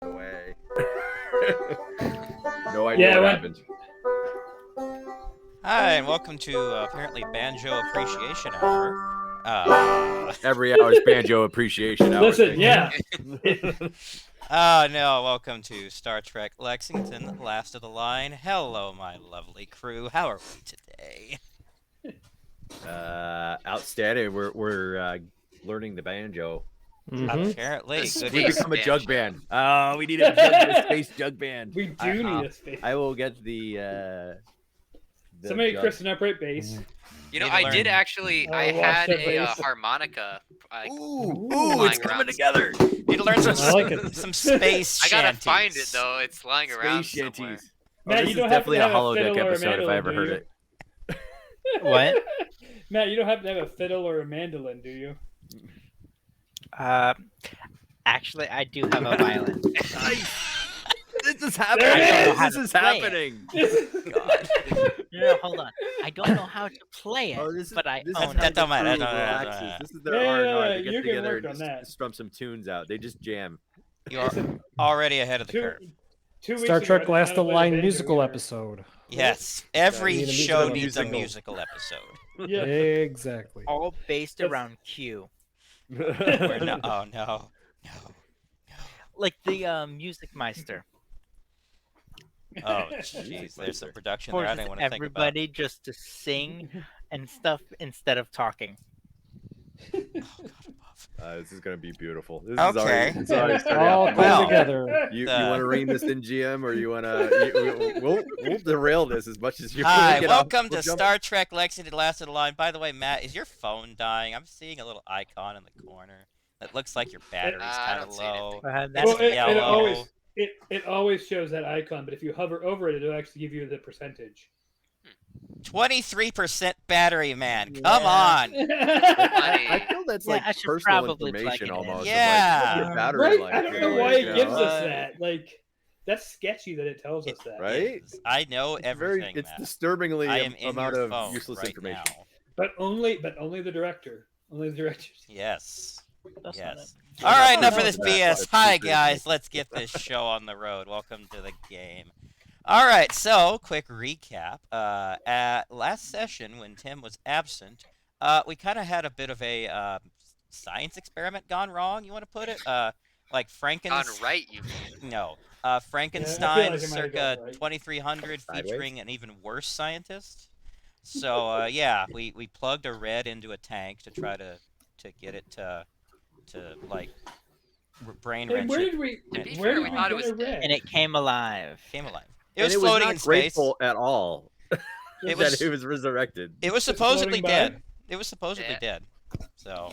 Way. No idea what happened. Hi, and welcome to apparently Banjo Appreciation Hour. Every hour is Banjo Appreciation Hour. Listen, yeah. No, welcome to Star Trek Lexington, last of the line. Hello, my lovely crew. How are we today? Outstanding. We're learning the banjo. Apparently, good We become a jug band. Oh, we need a space jug band. We do need a space. I will get the Somebody jug. Chris an upright bass. You know, Need to I learn. did actually. I watch had that a bass. harmonica. Ooh, lying it's coming around. together. Need to learn some, I like it. some space I gotta shanties. find it though. It's lying around Space somewhere. shanties. Matt, This you is don't have to definitely have a a holodeck fiddle or a episode if I ever mandolin, heard do it. What? Matt, you don't have to have a fiddle or a mandolin, do you? Actually, I do have a violin. This is There it happening. is! This is Play it. happening. God. No, hold on. I don't know how to play it, Oh, this is, but I this own is it. how That don't the matter, crew that don't matter, relaxes. that don't matter. This is their Yeah, R&R. yeah, They you get can together work and on that. just strum some tunes out. They just jam. You are already ahead of the Two, curve. 2 weeks Star ago, Trek I Last didn't of know the how to play Line the musical banjo either. episode. Yes, every Need a show musical needs a musical. musical episode. Yeah. Exactly. All based That's- around Q. We're no, oh no, no. Like the Music Meister. Oh jeez, there's some production there I Forces didn't want to think about. everybody just to sing and stuff instead of talking. Oh, God above. This is gonna be beautiful. This Okay. is already starting All out. come Well, together. You The- want to rein this in, GM, or you want to? We'll derail this as much as you. Hi, get off- welcome we'll to jump- Star Trek Lexington, last of the line. By the way, Matt, is your phone dying? I'm seeing a little icon in the corner. It looks like your battery's I kind of don't see low. anything. That's Well, it yellow. always it always shows that icon, but if you hover over it, it'll actually give you the percentage. 23% battery, man. Yeah. Come on. I feel that's Yeah, like I should personal probably plug information it in. almost. Yeah. Of like, what's your battery Right? life I don't know really, why you it gives know? us that. Like, that's sketchy that it tells us that. Right? I know It's everything, it's Matt. disturbingly I am in amount your of phone useless right information. now. But only the director. Only the directors. Yes. That's not Yes. it. All right, not enough of about this that, BS. but Hi, it's guys. Let's get this show on the road. Welcome to the game. All right, so quick recap. At last session, when Tim was absent, we kind of had a bit of a science experiment gone wrong. You want to put it? Like On Frankenstein. right, you mean? No. Yeah, I Frankenstein, feel like it might have circa gone right. 2300, Sideways? featuring an even worse scientist. So yeah, we plugged a red into a tank to try to get it to like brain Hey, wrench where it. did we? To be Where fair, did we we thought it get was a dead. red? And it came alive. Came alive. It And was it floating not in space. grateful at all It that was- it was resurrected. It was Just supposedly floating by? dead. It was supposedly Yeah. dead. So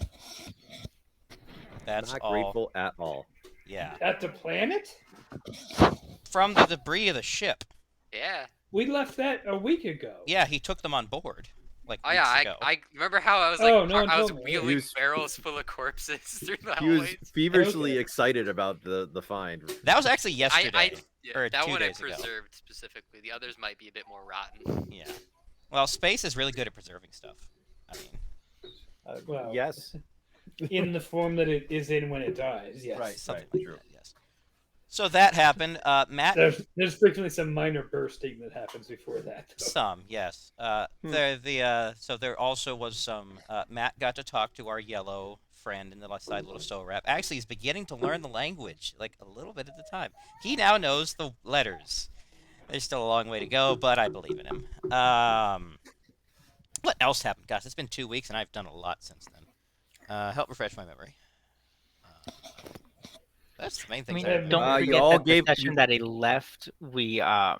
that's Not all. grateful at all. Yeah. At the planet? From the debris of the ship. Yeah. We left that a week ago. Yeah, he took them on board like Oh weeks yeah, ago. I remember how I was like, Oh, no one I was told me. wheeling He was- barrels full of corpses through the He was hallways. feverishly Okay. excited about the find. That was actually yesterday. Yeah, or that 2 one I days ago. preserved specifically. The others might be a bit more rotten. Yeah. Well, space is really good at preserving stuff. I mean, Well, Yes. in the form that it is in when it dies. Yes. Right. something Right, like true. that. Yes. So that happened. Matt. There's frequently some minor bursting that happens before that. though. Some, yes. So there also was some. Matt got to talk to our yellow friend in the left side little soul wrap. Actually, he's beginning to learn the language, like a little bit at a time. He now knows the letters. There's still a long way to go, but I believe in him. What else happened? Gosh, it's been 2 weeks, and I've done a lot since then. Help refresh my memory. That's the main I thing. mean, I've- don't you forget all that gave- the session that he left, we I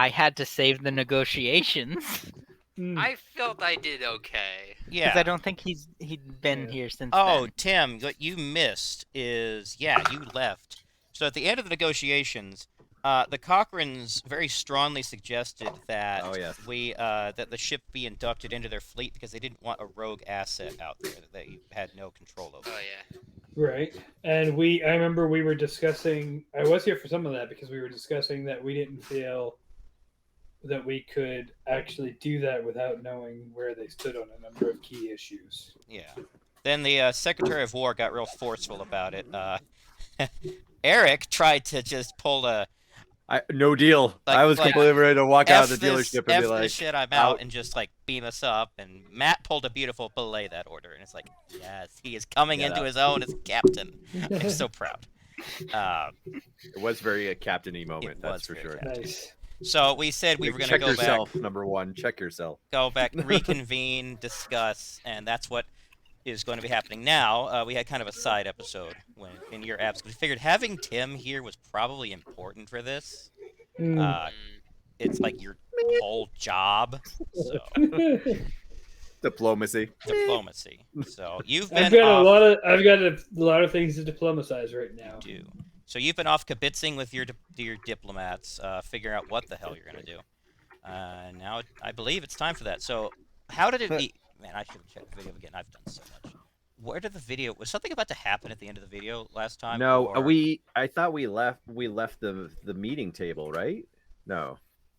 had to save the negotiations Mm. I felt I did okay. because Yeah. I don't think he'd been Yeah. here since. Oh, then. Tim, what you missed is, yeah, you left. So at the end of the negotiations, the Cochrans very strongly suggested that Oh, yes. that the ship be inducted into their fleet because they didn't want a rogue asset out there that they had no control over. Oh yeah. Right. And I remember we were discussing, I was here for some of that because we were discussing that we didn't feel that we could actually do that without knowing where they stood on a number of key issues. Yeah. Then the Secretary of War got real forceful about it. Eric tried to just pull a No deal. Like- I was like, completely ready to walk out of the this, dealership and be F like, this shit, I'm out, and just like beam us up. And Matt pulled a beautiful belay that order, and it's like, yes, he is coming Get into up. his own as captain. I'm so proud. it was very a captain-y moment, It that's was for very sure. captain. Nice. So we said we were going to Check go yourself, back, number one. Check yourself. reconvene, discuss, and that's what is going to be happening now. We had kind of a side episode in your absence. We figured having Tim here was probably important for this. Mm. It's like your whole job. So Diplomacy. diplomacy. So you've been I've got off, I've got a lot of things to diplomatize right now. do. So you've been off kibitzing with your diplomats, figuring out what the hell you're gonna do. Now I believe it's time for that. So how did it be? Man, I should have checked the video again. I've done so much. Where did the video? Was something about to happen at the end of the video last time? No, or- I thought we left the meeting table, right? No.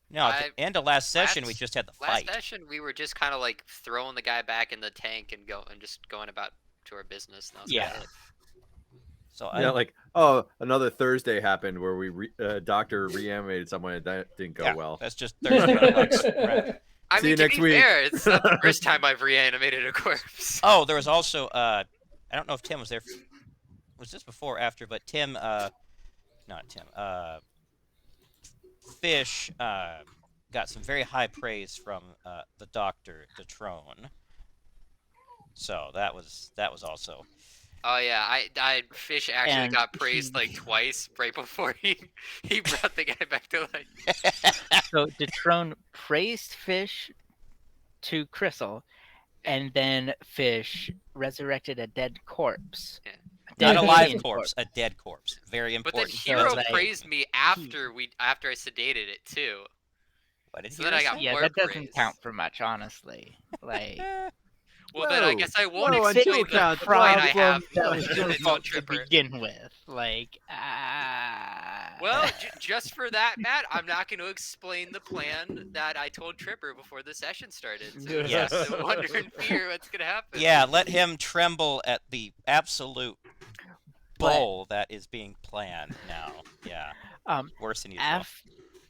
No, at the end of last session we last- just had the Last fight. session we were just kind of like throwing the guy back in the tank and just going about to our business. And that was Yeah. kinda it. So Yeah, like, oh, another Thursday happened where we doctor reanimated someone and that didn't go yeah, well. that's just Thursday. Right. I See mean, you to next be week. fair, it's not the first time I've reanimated a corpse. Oh, there was also I don't know if Tim was there. Was this before or after? But Tim, not Tim. Fish got some very high praise from the doctor, Detrone. So that was also. Oh yeah, I Fish actually And got praised like twice right before he brought the guy back to life. So Detrone praised Fish to Crystal, and then Fish resurrected a dead corpse. Yeah. Not a Dead live alien corpse, a dead corpse. Very But then important. Hero like- praised me after I sedated it too. What did so Hero then I got say? Yeah, more that doesn't praise. count for much, honestly. Like, Well, then I Whoa. guess I won't Whoa, explain until the count. point I problem have. that was your It's on fault to Tripper. begin with. Like, Well, just for that, Matt, I'm not going to explain the plan that I told Tripper before the session started. So you Yes. have to wonder and fear what's going to happen. Yeah, let him tremble at the absolute bowl that is being planned now. Yeah, worse than usual.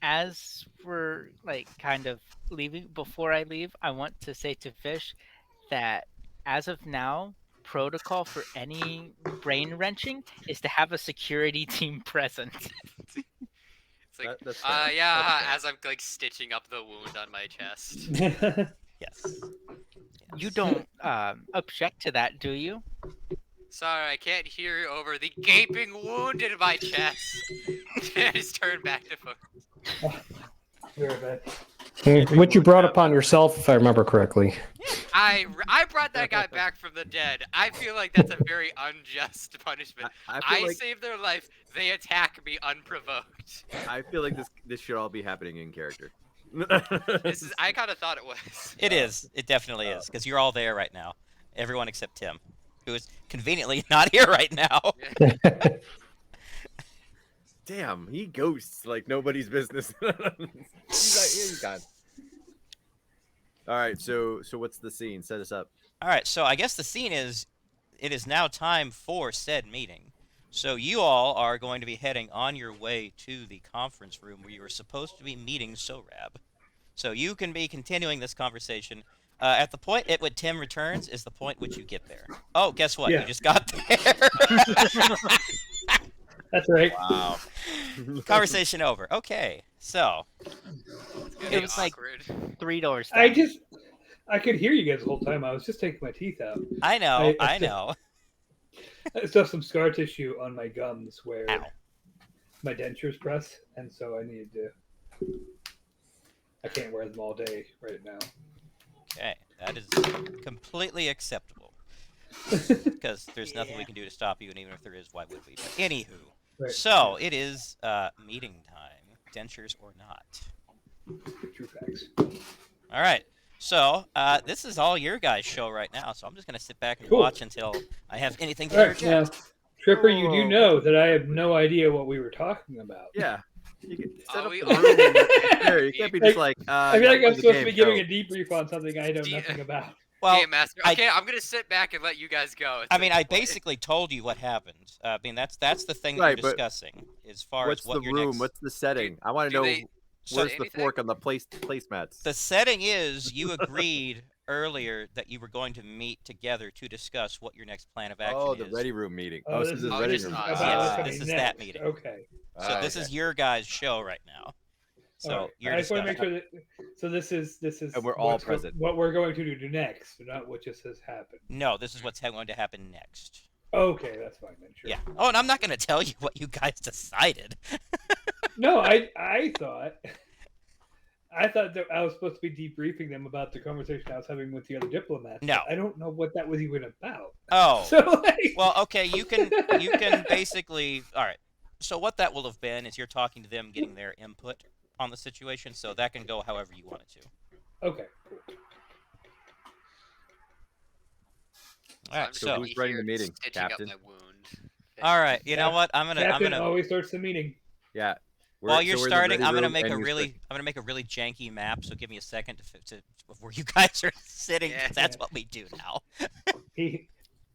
as we're like kind of leaving, before I leave, I want to say to Fish that as of now, protocol for any brain wrenching is to have a security team present. It's like, That's fair. yeah, That's fair. as I'm like stitching up the wound on my chest. Yes. You don't object to that, do you? Sorry, I can't hear you over the gaping wound in my chest. I just turned back to focus. Very bad. Which you brought upon yourself, if I remember correctly. I brought that guy back from the dead. I feel like that's a very unjust punishment. I I feel like save their life. They attack me unprovoked. I feel like this should all be happening in character. I kind of thought it was. It is. It definitely is, because you're all there right now. Everyone except Tim, who is conveniently not here right now. Damn, he ghosts like nobody's business. He's gone. All right, so what's the scene? Set us up. All right, so I guess the scene is, it is now time for said meeting. So you all are going to be heading on your way to the conference room where you were supposed to be meeting Sorab. So you can be continuing this conversation. At the point at which Tim returns is the point which you get there. Oh, guess what? Yeah. You just got there. That's right. Wow. Conversation over. Okay, so It was like awkward. 3 doors down. I could hear you guys the whole time. I was just taking my teeth out. I know, I I know. I still have some scar tissue on my gums where Ow. my dentures press, and so I needed to. I can't wear them all day right now. Okay, that is completely acceptable. Because there's nothing we can do to stop you, and even if there is, why would we? But anywho, Right. so it is meeting time, dentures or not. True facts. All right, so this is all your guys' show right now, so I'm just going to sit back and Cool. watch until I have anything to All right, now, interject. Tripper, you do Whoa. know that I have no idea what we were talking about. Yeah. You can set up we the all- room and there. You can't be just like. I feel like yeah, I'm the supposed to game, be giving go. a debrief on something I know Do you- nothing about. Well, Game Master. I- Okay, I'm gonna sit back and let you guys go. I mean, I It's like- basically told you what happened. I mean, that's the thing that Right, you're but discussing as far What's as what the your room? next. What's the setting? I want to do know they where's say the anything? fork on the placemats. The setting is you agreed earlier that you were going to meet together to discuss what your next plan of action Oh, is. the ready room meeting. Oh, Oh, this this is is oh, ready just room. us. about Yes, what's this coming is next. that meeting. Okay. So this is your guys' show right now. So All right. you're I just want to discussing. make sure that. So this is. And we're all what's go- present. What we're going to do next, not what just has happened. No, this is what's going to happen next. Okay, that's fine then. Sure. Yeah. Oh, and I'm not going to tell you what you guys decided. No, I thought. I thought that I was supposed to be debriefing them about the conversation I was having with the other diplomats. No. I don't know what that was even about. Oh. So like, Well, okay, you can basically. All right. So what that will have been is you're talking to them, getting their input on the situation. So that can go however you want it to. okay, cool. All right. I'm So just who's running the here meeting, stitching up Captain? my wound. all right. You know what? I'm Captain gonna. always starts the meeting. Yeah. While you're so we're in the starting, ready I'm gonna room, make and a you're really, I'm gonna make a really janky map. So give me a second to where you guys are sitting. 'Cause Yeah. that's what we do now. He,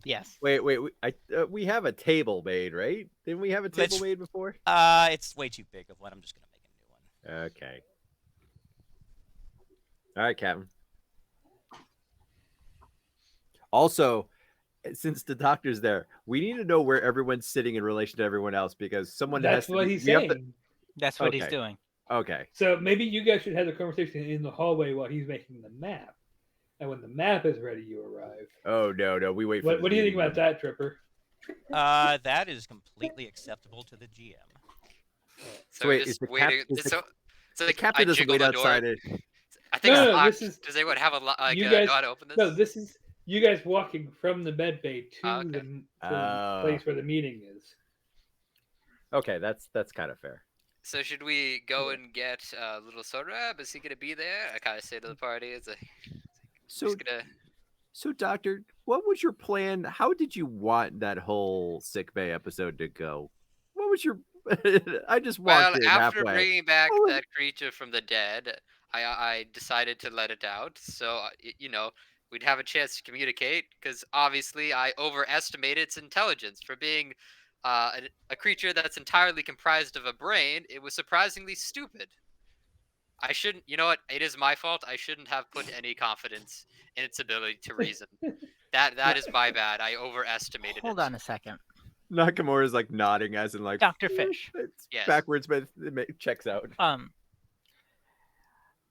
Yes. Wait. We have a table made, right? Didn't we have a Let's- table made before? It's way too big of one. I'm just gonna make a new one. Okay. All right, Captain. Also, since the doctor's there, we need to know where everyone's sitting in relation to everyone else because someone has that's to what be- he's we have saying. to- That's what he's Okay. doing. Okay. So maybe you guys should have the conversation in the hallway while he's making the map. And when the map is ready, you arrive. Oh no, we wait for. What do you think about that, Tripper? That is completely acceptable to the GM. So wait, just is the waiting. is the- so The like captain I doesn't jiggle wait the door. outside it. I think No, it's no, locked. this is- Does anyone have a you know guys- how to open this? No, this is you guys walking from the med bay to Oh, okay. the Oh. place where the meeting is. Okay, that's kind of fair. So should we go Yeah. and get little Sorab? Is he gonna be there? I kind of say to the party, it's like, So, just gonna. so doctor, what was your plan? How did you want that whole sick bay episode to go? What was your? I just Well, walked in after halfway. bringing back What was- that creature from the dead, I decided to let it out. So you know, we'd have a chance to communicate because obviously I overestimated its intelligence for being a creature that's entirely comprised of a brain. It was surprisingly stupid. I shouldn't. You know what? It is my fault. I shouldn't have put any confidence in its ability to reason. That is my bad. I overestimated Hold it. on a second. Nakamura's like nodding as in like Dr. Fish. It's Yes. backwards, but it checks out.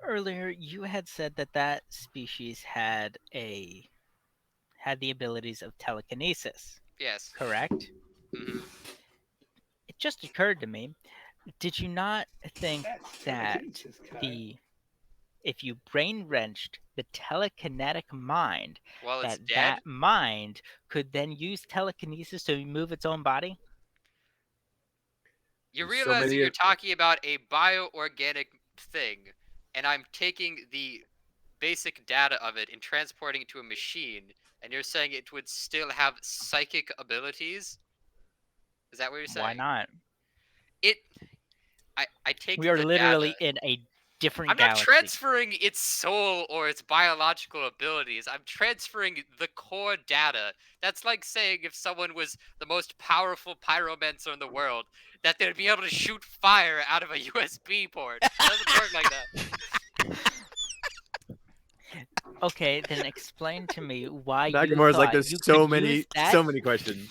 Earlier you had said that species had the abilities of telekinesis. Yes. correct? hmm It just occurred to me. Did you not think That's that telekinesis, Kai. if you brain wrenched the telekinetic mind, Well, it's that dead. mind could then use telekinesis to move its own body? You There's so realize that many you're of- talking about a bioorganic thing, and I'm taking the basic data of it and transporting it to a machine, and you're saying it would still have psychic abilities? Is that what you're Why saying? not? It. I take We are the literally data. in a different I'm not galaxy. transferring its soul or its biological abilities. I'm transferring the core data. That's like saying if someone was the most powerful pyromancer in the world, that they'd be able to shoot fire out of a USB port. It doesn't work like that. Okay, then explain to me why you Nakamura's like, thought there's you so could many, use that. so many questions.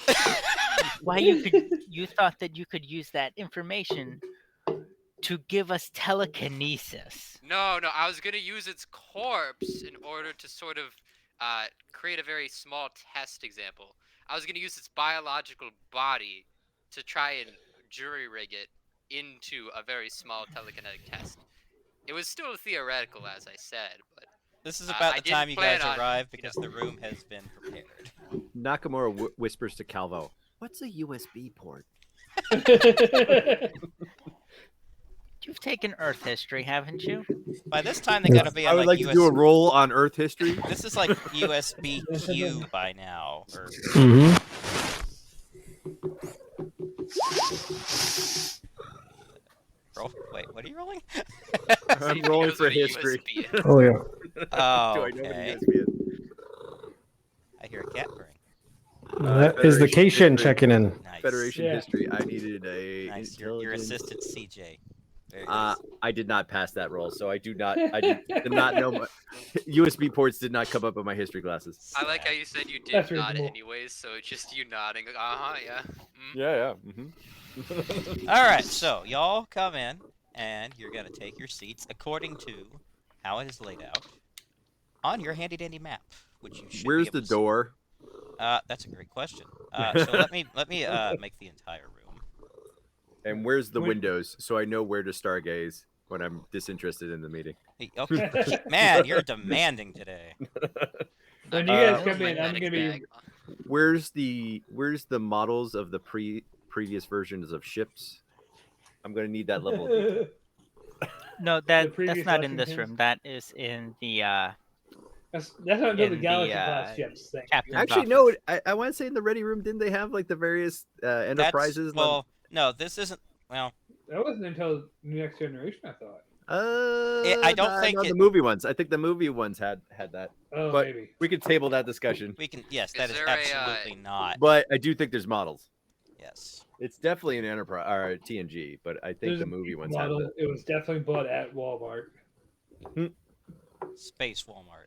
Why you thought that you could use that information to give us telekinesis? No, I was gonna use its corpse in order to sort of create a very small test example. I was gonna use its biological body to try and jury rig it into a very small telekinetic test. It was still theoretical, as I said, but This is about I the didn't time you plan guys on, arrive you because know. the room has been prepared. Nakamura whispers to Calvo, "What's a USB port?" You've taken Earth history, haven't you? By this time, they gotta be I on would like like to do a roll on Earth history. This is like USB Q by now, or Mm-hmm. roll. Wait, what are you rolling? I'm See if he rolling knows for what a history. USB is. Oh yeah. Oh, Do I know what a okay. USB is? I hear a cat purring. That is the Federation Cation history. checking in. Nice. Federation Yeah. history. I needed a Nice. Your intelligence. assistant CJ. Very nice. I did not pass that roll, so I do not. I did not know. USB ports did not come up in my history classes. I like how you said you did That's nod reasonable. anyways, so it's just you nodding. Yeah. Yeah. Mm-hmm. All right, so y'all come in, and you're gonna take your seats according to how it is laid out on your handy dandy map, which you should be Where's able the to see. door? That's a great question. So let me make the entire room. And where's the Wait. windows, so I know where to stargaze when I'm disinterested in the meeting? Hey, okay, man, you're demanding today. When you guys Uh, come in, I'm Magnetic gonna be. bag. Where's the models of the previous versions of ships? I'm gonna need that level of detail. No, The that's previous not in this Lexingtons? room. That is in the That's not until the in Galaxy the class ships thing. captain's Actually, office. no. I want to say in the ready room, didn't they have like the various enterprises? No, this isn't. Well, That wasn't until Next Generation, I thought. I don't think the it- movie ones. I think the movie ones had that. Oh, But maybe. we could table that discussion. we can. Yes, Is that is there absolutely not. But I do think there's models. Yes. It's definitely an enterprise or TNG, but I think There's the a movie ones model. have It was definitely bought at Walmart. Space Walmart.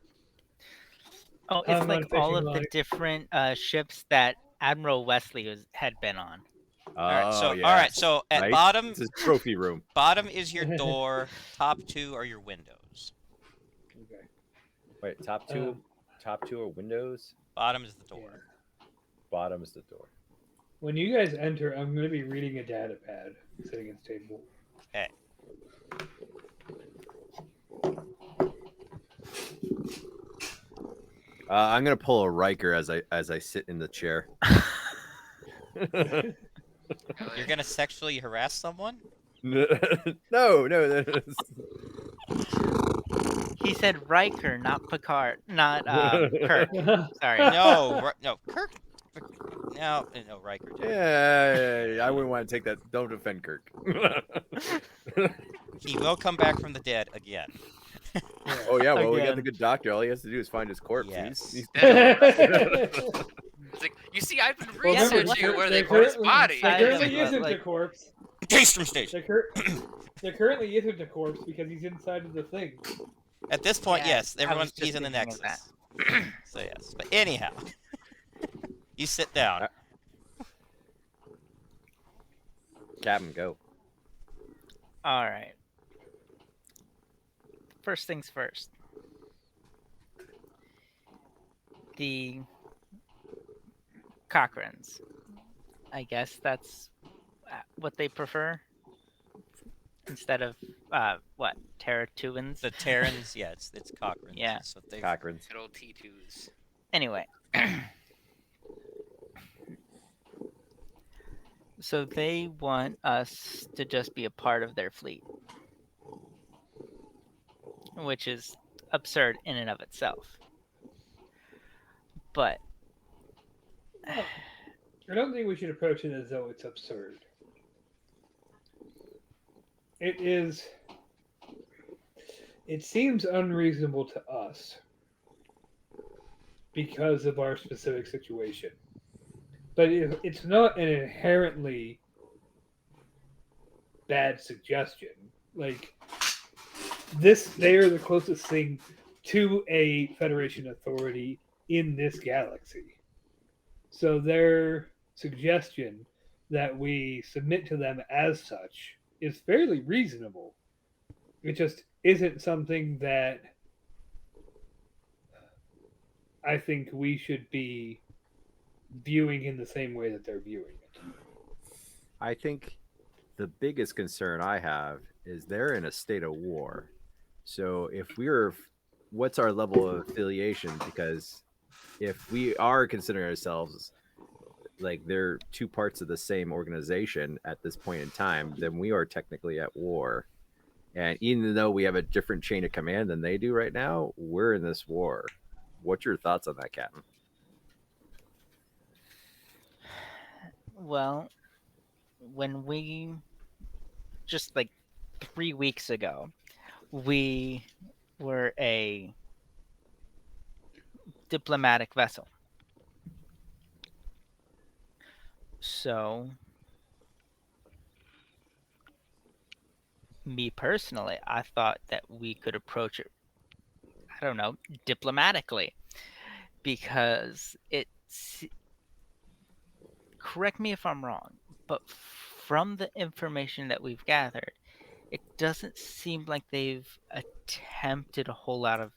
Oh, I'm it's not like all fishing of the line. different ships that Admiral Wesley had been on. Oh, All right. So yeah. all right. So at Right? bottom, It's a trophy room. bottom is your door. Top two are your windows. Okay. Wait, top two are windows. Bottom is the door. Yeah. Bottom is the door. When you guys enter, I'm going to be reading a data pad sitting at the table. Okay. I'm gonna pull a Riker as I sit in the chair. You're gonna sexually harass someone? no. He said Riker, not Picard, not Kirk. Sorry. No, no, Kirk. No, Riker. Did. Yeah, I wouldn't want to take that. Don't offend Kirk. He will come back from the dead again. Oh yeah, well we got Again. the good doctor. All he has to do is find his corpse. Yes. He's It's like, you see, I've been Well, remember, researching where they there put his currently- body. There I currently know, isn't like- a corpse. Case from station. There currently isn't a corpse because he's inside of the thing. At this point, Yeah, yes, I everyone was just he's in the thinking of Nexus. So yes, but anyhow, you sit down. Captain, go. All right. First things first. Cochranes. I guess that's what they prefer instead of what Terratuans. The Terrans, yeah, it's Cochranes. Yeah. So they Cochrane's. Good old T2s. Anyway, so they want us to just be a part of their fleet, which is absurd in and of itself. But Well, I don't think we should approach it as though it's absurd. It is. It seems unreasonable to us because of our specific situation. But it's not an inherently bad suggestion. Like, they are the closest thing to a Federation authority in this galaxy. So their suggestion that we submit to them as such is fairly reasonable. It just isn't something that I think we should be viewing in the same way that they're viewing it. I think the biggest concern I have is they're in a state of war. So if what's our level of affiliation? Because if we are considering ourselves like they're two parts of the same organization at this point in time, then we are technically at war. And even though we have a different chain of command than they do right now, we're in this war. What's your thoughts on that, Captain? well, when we just like 3 weeks ago, we were a diplomatic vessel. So, me personally, I thought that we could approach it, I don't know, diplomatically. Because correct me if I'm wrong, but from the information that we've gathered, it doesn't seem like they've attempted a whole lot of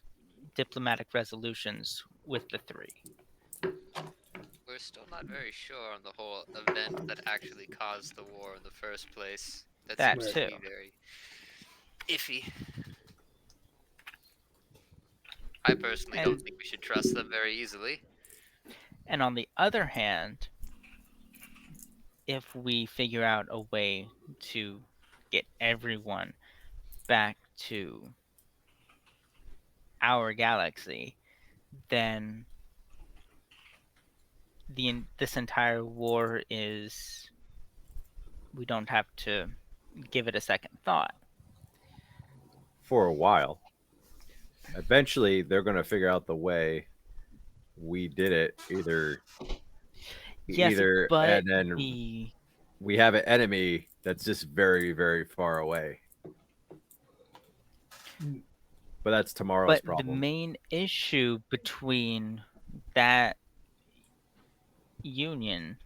diplomatic resolutions with the three. We're still not very sure on the whole event that actually caused the war in the first place. That That seems too. to be very iffy. I personally don't think we should trust them very easily. And on the other hand, if we figure out a way to get everyone back to our galaxy, then this entire war is, we don't have to give it a second thought. For a while. Eventually, they're going to figure out the way we did it. Yes, but and then we have an enemy that's just very, very far away. But that's tomorrow's problem. The main issue between that union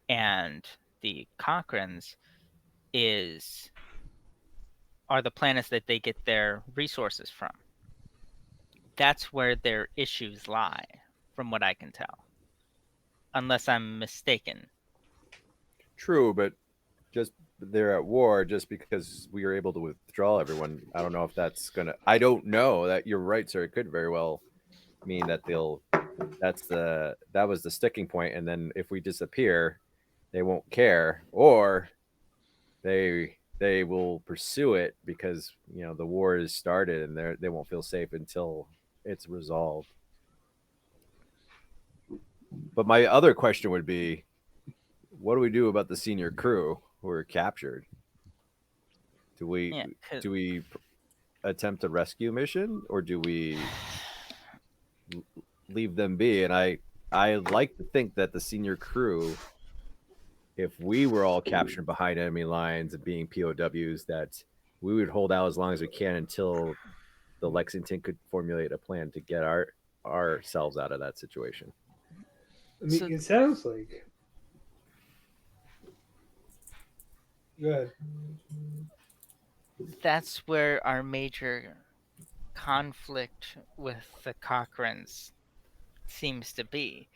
and the Cochranes are the planets that they get their resources from. That's where their issues lie, from what I can tell. Unless I'm mistaken. True, but just they're at war just because we were able to withdraw everyone. I don't know if that's gonna. I don't know that you're right, sir. It could very well mean that that was the sticking point, and then if we disappear, they won't care, or they will pursue it because the war is started and they won't feel safe until it's resolved. But my other question would be, what do we do about the senior crew who were captured? Do we attempt a rescue mission, or do we leave them be? And I like to think that the senior crew, if we were all captured behind enemy lines and being POWs, that we would hold out as long as we can until the Lexington could formulate a plan to get ourselves out of that situation. I mean, it sounds like. Go ahead. That's where our major conflict with the Cochranes seems to be,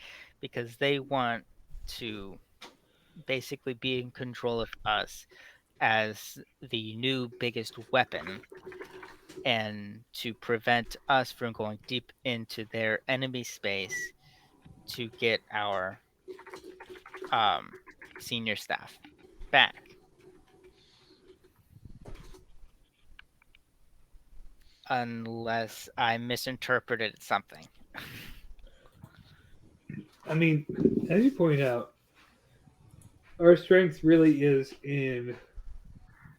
because they want to basically be in control of us as the new biggest weapon and to prevent us from going deep into their enemy space to get our um, senior staff back. Unless I misinterpreted something. I mean, as you point out, our strength really is in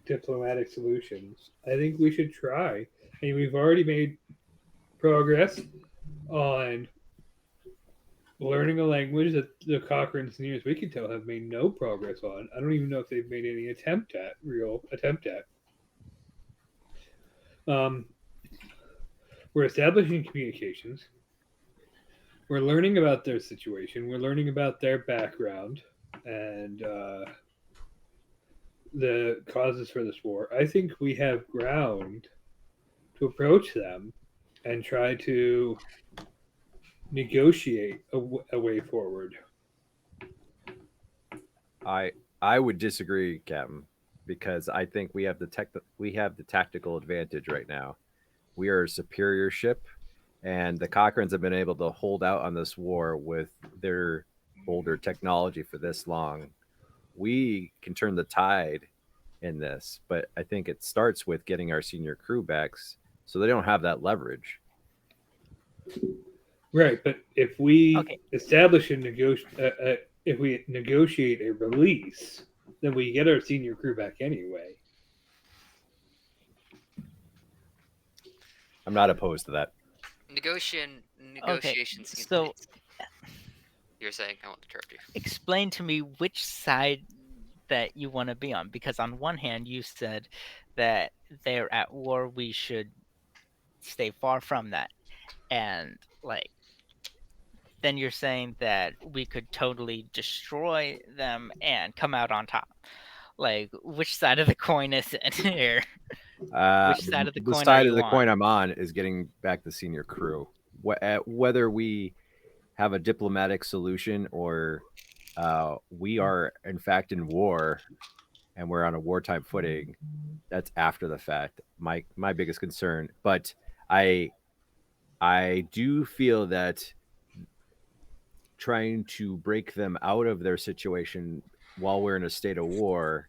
diplomatic solutions. I think we should try. I mean, we've already made progress on learning a language that the Cochrane's, near as we can tell, have made no progress on. I don't even know if they've made any real attempt at. Um, we're establishing communications. We're learning about their situation. We're learning about their background and the causes for this war. I think we have ground to approach them and try to negotiate a way forward. I would disagree, Captain, because I think we have the tactical advantage right now. We are a superior ship, and the Cochranes have been able to hold out on this war with their older technology for this long. We can turn the tide in this, but I think it starts with getting our senior crew back so they don't have that leverage. Right, but if we Okay. establish if we negotiate a release, then we get our senior crew back anyway. I'm not opposed to that. Negotiations seem so you're saying I won't interrupt you. explain to me which side that you want to be on, because on one hand you said that they're at war, we should stay far from that, and like then you're saying that we could totally destroy them and come out on top. Like, which side of the coin is it here? Which side of the The coin are side of you the coin on? I'm on is getting back the senior crew. Whether we have a diplomatic solution or we are in fact in war and we're on a wartime footing, that's after the fact. My biggest concern, but I I do feel that trying to break them out of their situation while we're in a state of war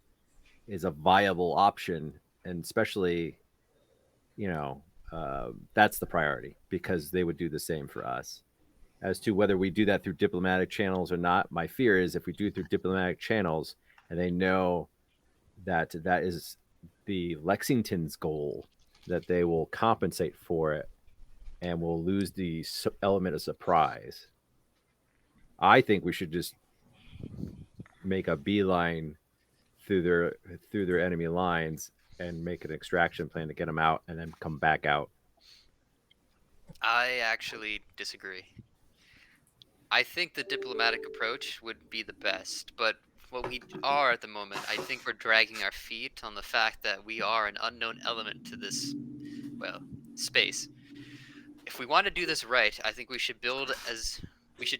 is a viable option, and especially, that's the priority because they would do the same for us. As to whether we do that through diplomatic channels or not, my fear is if we do it through diplomatic channels and they know that that is the Lexington's goal, that they will compensate for it and we'll lose the element of surprise. I think we should just make a beeline through their enemy lines and make an extraction plan to get them out and then come back out. I actually disagree. I think the diplomatic approach would be the best, but what we are at the moment, I think we're dragging our feet on the fact that we are an unknown element to this, well, space. If we want to do this right, I think we should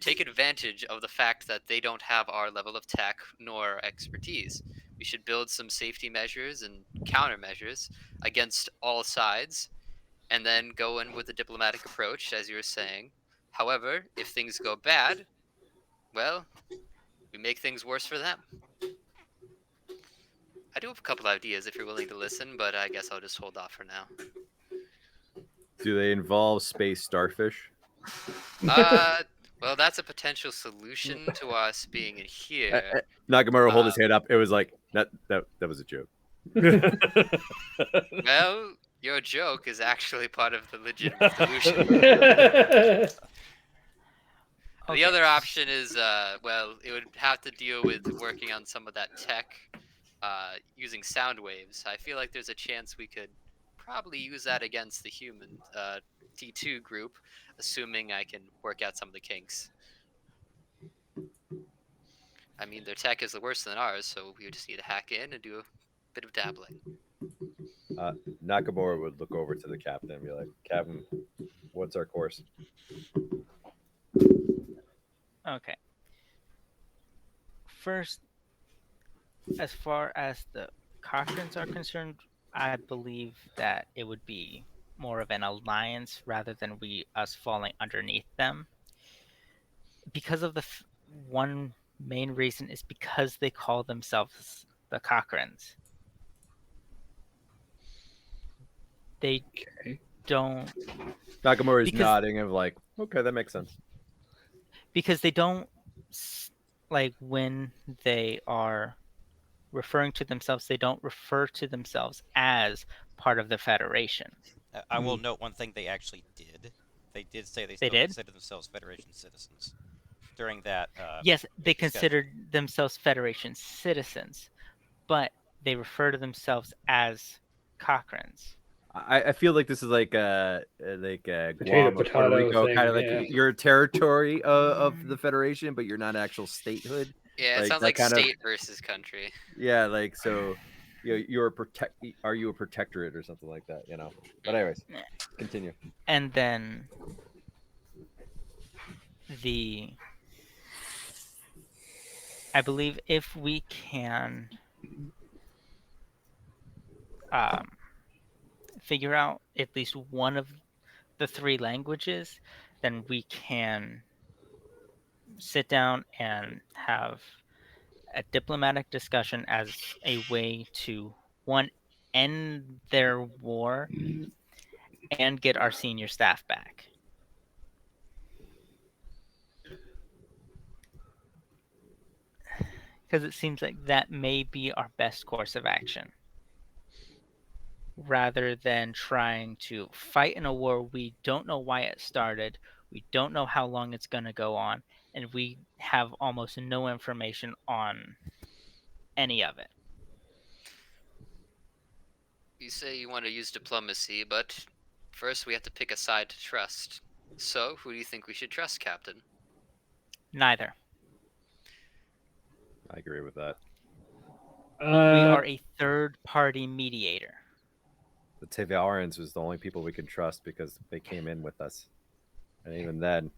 take advantage of the fact that they don't have our level of tech nor expertise. We should build some safety measures and countermeasures against all sides and then go in with a diplomatic approach, as you were saying. However, if things go bad, well, we make things worse for them. I do have a couple ideas if you're willing to listen, but I guess I'll just hold off for now. Do they involve space starfish? Well, that's a potential solution to us being in here. Nakamura hold his hand up. It was like that was a joke. Well, your joke is actually part of the legitimate solution. The other option is, well, it would have to deal with working on some of that tech using sound waves. I feel like there's a chance we could probably use that against the human T2 group, assuming I can work out some of the kinks. I mean, their tech is worse than ours, so we just need to hack in and do a bit of dabbling. Nakamura would look over to the captain and be like, "Captain, what's our course?" Okay. first, as far as the Cochranes are concerned, I believe that it would be more of an alliance rather than us falling underneath them. Because of one main reason is because they call themselves the Cochranes. They Okay. don't Nakamura is because nodding of like, okay, that makes sense. because they don't like when they are referring to themselves, they don't refer to themselves as part of the Federation. I will note one thing they actually did. They did say they They still did? consider themselves Federation citizens during that. Yes, they discussion. considered themselves Federation citizens, but they refer to themselves as Cochranes. I feel like this is like Potato, Guam or Puerto potato Rico, thing, kind of like yeah. you're a territory of the Federation, but you're not actual statehood. Yeah, it Like sounds that like kind of state versus country. yeah, like so you're a are you a protectorate or something like that, you know? But anyways, continue. And then I believe if we can figure out at least one of the three languages, then we can sit down and have a diplomatic discussion as a way to, one, end their war and get our senior staff back. Because it seems like that may be our best course of action. Rather than trying to fight in a war we don't know why it started, we don't know how long it's going to go on, and we have almost no information on any of it. You say you want to use diplomacy, but first we have to pick a side to trust. So, who do you think we should trust, Captain? Neither. I agree with that. We are a third-party mediator. The Tavarans was the only people we could trust because they came in with us, and even then,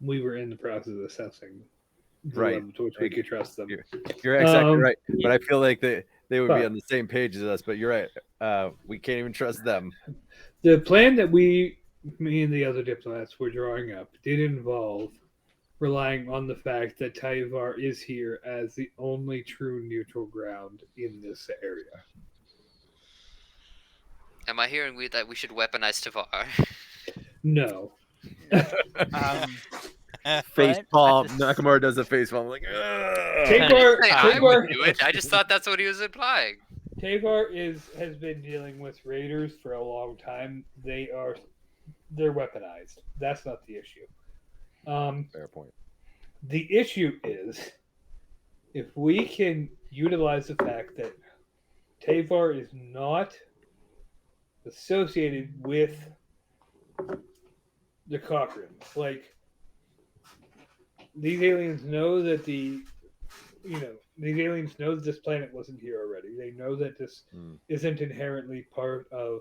we were in the process of assessing the right, level to which we could trust them. You're exactly right. yeah. But I feel like they would be But- on the same page as us. But you're right. We can't even trust them. The plan that me and the other diplomats were drawing up did involve relying on the fact that Taivar is here as the only true neutral ground in this area. Am I hearing that we should weaponize Tavar? No. Face But palm. at the Nakamura does a face palm like. "Ugh." Tavar, Hey, I Tavar, would do it. I just thought that's what he was implying. Tavar has been dealing with raiders for a long time. They're weaponized. That's not the issue. Fair point. The issue is if we can utilize the fact that Tavar is not associated with the Cochrane. Like, these aliens know that these aliens know that this planet wasn't here already. They know that this isn't inherently part of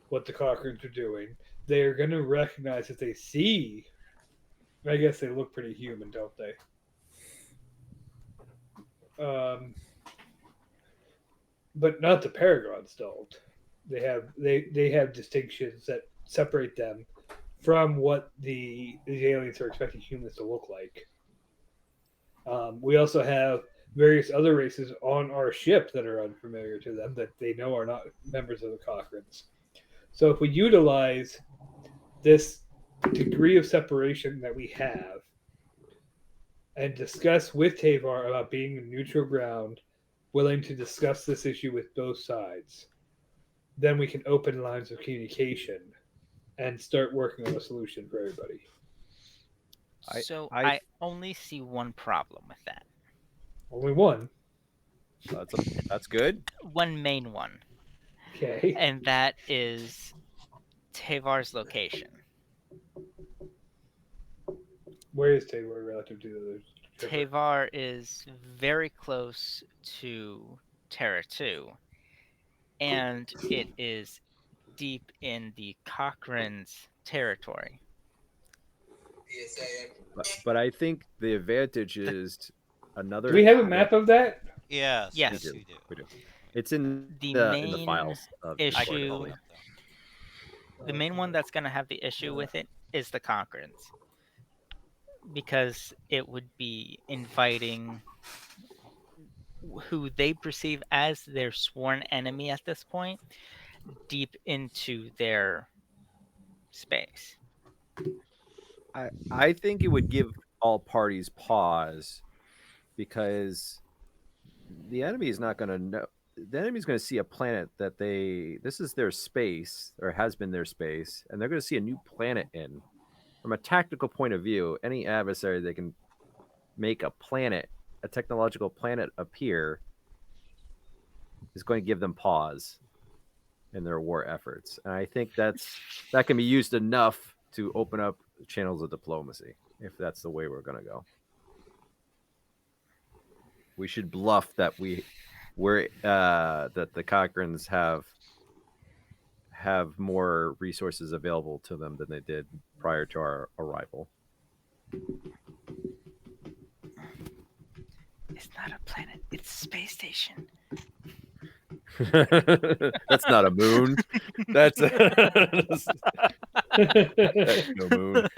what the Cochranes are doing. They are going to recognize if they see. I guess they look pretty human, don't they? But not the Paragons don't. They have distinctions that separate them from what the aliens are expecting humans to look like. We also have various other races on our ship that are unfamiliar to them that they know are not members of the Cochranes. So if we utilize this degree of separation that we have and discuss with Tavar about being a neutral ground, willing to discuss this issue with both sides, then we can open lines of communication and start working on a solution for everybody. So I only see one problem with that. Only one. That's good. One main one. Okay. And that is Tavar's location. Where is Tavar relative to the other? Tavar is very close to Terra 2, and it is deep in the Cochrane's territory. But I think the advantage is another. Do we have a map of that? Yes. Yes. Yes, do. we do. We do. It's in The the main files of I issue- can Discord, I pull it believe. up though. The main one that's going to have the issue with it is the Conquerance, because it would be inviting who they perceive as their sworn enemy at this point deep into their space. I think it would give all parties pause because the enemy is not going to know. The enemy is going to see a planet that this is their space or has been their space, and they're going to see a new planet in. From a tactical point of view, any adversary they can make a technological planet appear, is going to give them pause in their war efforts. And I think that can be used enough to open up channels of diplomacy if that's the way we're going to go. We should bluff that that the Cochrans have more resources available to them than they did prior to our arrival. It's not a planet, it's a space station. That's not a moon. That's no moon.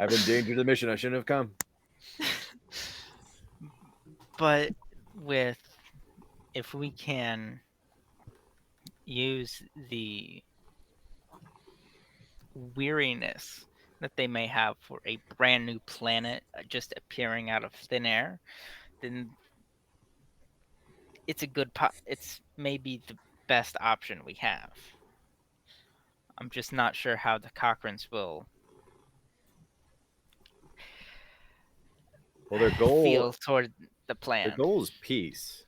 I've endangered the mission. I shouldn't have come. But if we can use the weariness that they may have for a brand new planet just appearing out of thin air, then it's it's maybe the best option we have. I'm just not sure how the Cochrans will Well, their goal feel toward the plan. Their goal is peace,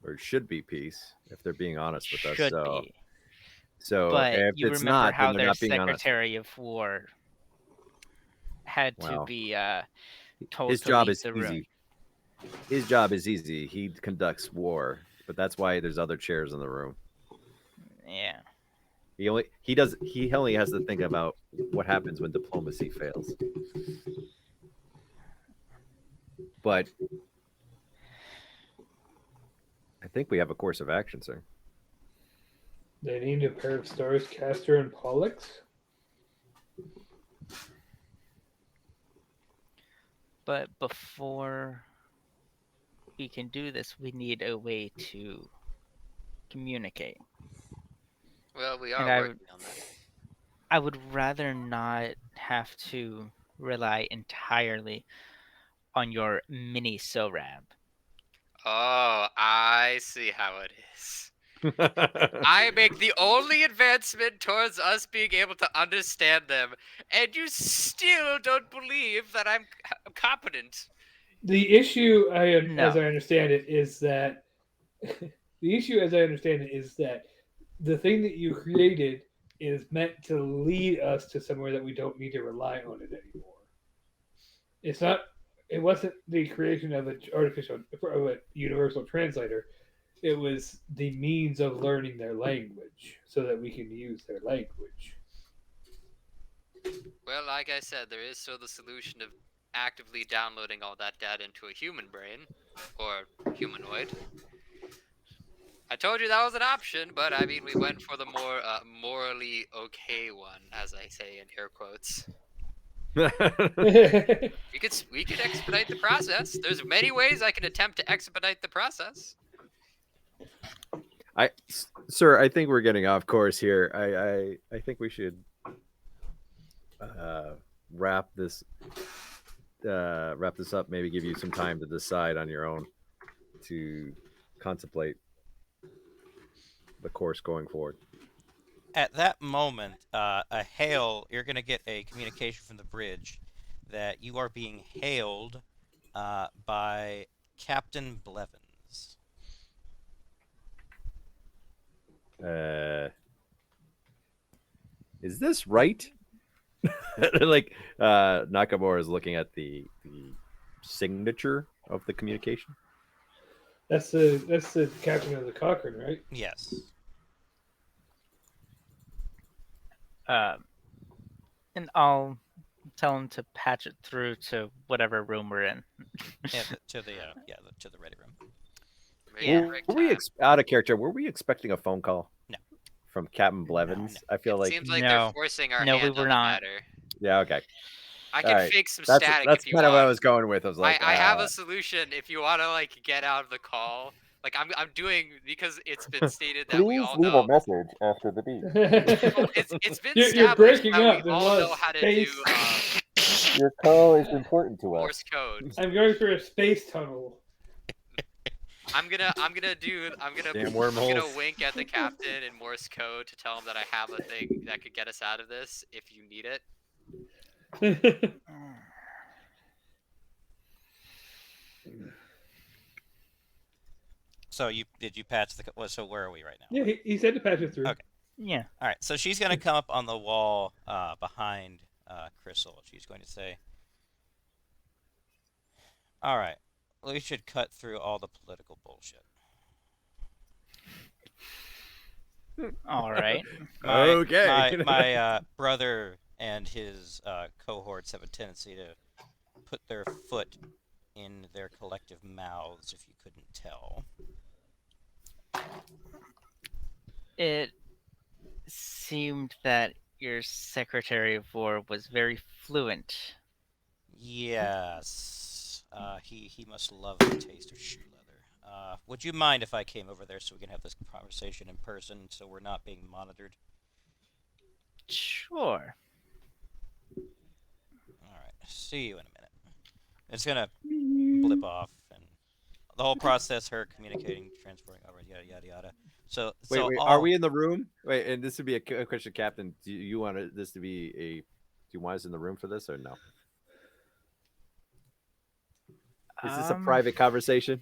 or should be peace, if they're being honest with us. Should be. So But if you it's remember not, how then they're their not being honest. Secretary of War had to Wow. be told His to job leave is the room. easy. His job is easy. He conducts war, but that's why there's other chairs in the room. Yeah. He only has to think about what happens when diplomacy fails. But I think we have a course of action, sir. They named a pair of stars Castor and Pollux. But before we can do this, we need a way to communicate. Well, we And are working on that. I would rather not have to rely entirely on your mini SORAB. Oh, I see how it is. I make the only advancement towards us being able to understand them, and you still don't believe that I'm competent. The issue, No. as I understand it, is that the thing that you created is meant to lead us to somewhere that we don't need to rely on it anymore. It's not. It wasn't the creation of an universal translator. It was the means of learning their language so that we can use their language. Well, like I said, there is still the solution of actively downloading all that data into a human brain, or humanoid. I told you that was an option, but I mean, we went for the more morally okay one, as I say in air quotes. We could expedite the process. There's many ways I can attempt to expedite the process. Sir, I think we're getting off course here. I think we should wrap this up. Maybe give you some time to decide on your own, to contemplate the course going forward. At that moment, you're going to get a communication from the bridge that you are being hailed by Captain Blevins. Is this right? Like Nakamura is looking at the signature of the communication. That's the captain of the Cochrane, right? Yes. And I'll tell him to patch it through to whatever room we're in. Yeah, to the ready room. Yeah. Were we out of character? Were we expecting a phone call? No. From Captain Blevins? No. I feel It like. seems like No. they're forcing our No, we hand were on the not. matter. Yeah. Okay. I can Alright. fake some That's static that's if you kind of what I want. was going with. I was like, I have a solution if you want to like get out of the call. Like I'm doing because it's been stated that we all know. message after the beep. Oh, it's been You're established breaking that up. we There's a all lot know of how to space. do Your call is important to Morse code. I'm going through a space tunnel. I'm gonna Damn wormholes. wink at the captain in Morse code to tell him that I have a thing that could get us out of this if you need it. So did you patch the? Well, so where are we right now? Yeah, he said to patch it through. Okay. Yeah. All right. So she's gonna come up on the wall behind Crystal. She's going to say, "All right, we should cut through all the political bullshit." All right. Okay. My brother and his cohorts have a tendency to put their foot in their collective mouths, if you couldn't tell. It seemed that your Secretary of War was very fluent. Yes. He must love the taste of shoe leather. Would you mind if I came over there so we can have this conversation in person so we're not being monitored? Sure. Alright, see you in a minute. It's gonna blip off, and the whole process, her communicating, transferring over, yada, yada, yada. So, Wait, so are we in the room? Wait, and this would be a question, Captain. Do you want this to be do you want us in the room for this or no? Is this a private conversation?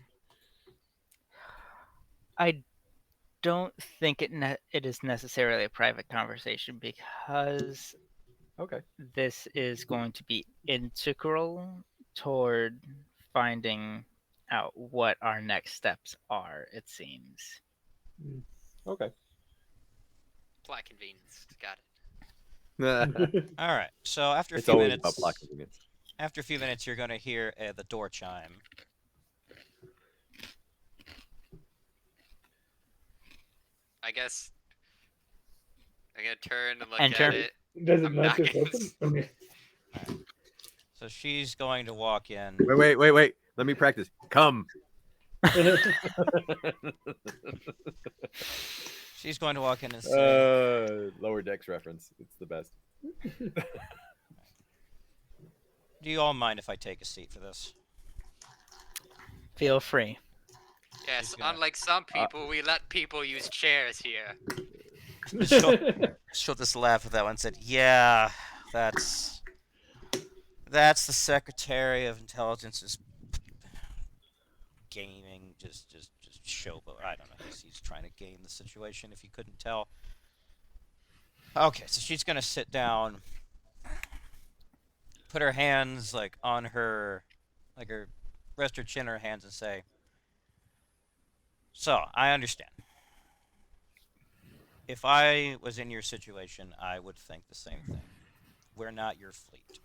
I don't think it is necessarily a private conversation because Okay. this is going to be integral toward finding out what our next steps are, it seems. Okay. Plot convenience. Got it. all right. So after a It's few always minutes, about plot convenience. after a few minutes, you're gonna hear the door chime. I guess I'm gonna turn and look Enter. at it. Does it I'm not not just gonna- open? Okay. So she's going to walk in. Wait. Let me practice. Come. She's going to walk in and say, Lower Decks reference. It's the best. "Do you all mind if I take a seat for this?" Feel free. Yes, gonna- unlike some people, we let people use chairs here. She'll just laugh at that one and said, "Yeah, that's the Secretary of Intelligence's gaming, just showboat. I don't know. He's trying to game the situation. If you couldn't tell." Okay, so she's gonna sit down, put her hands like on her, like her, rest her chin on her hands and say, "So I understand. If I was in your situation, I would think the same thing. We're not your fleet.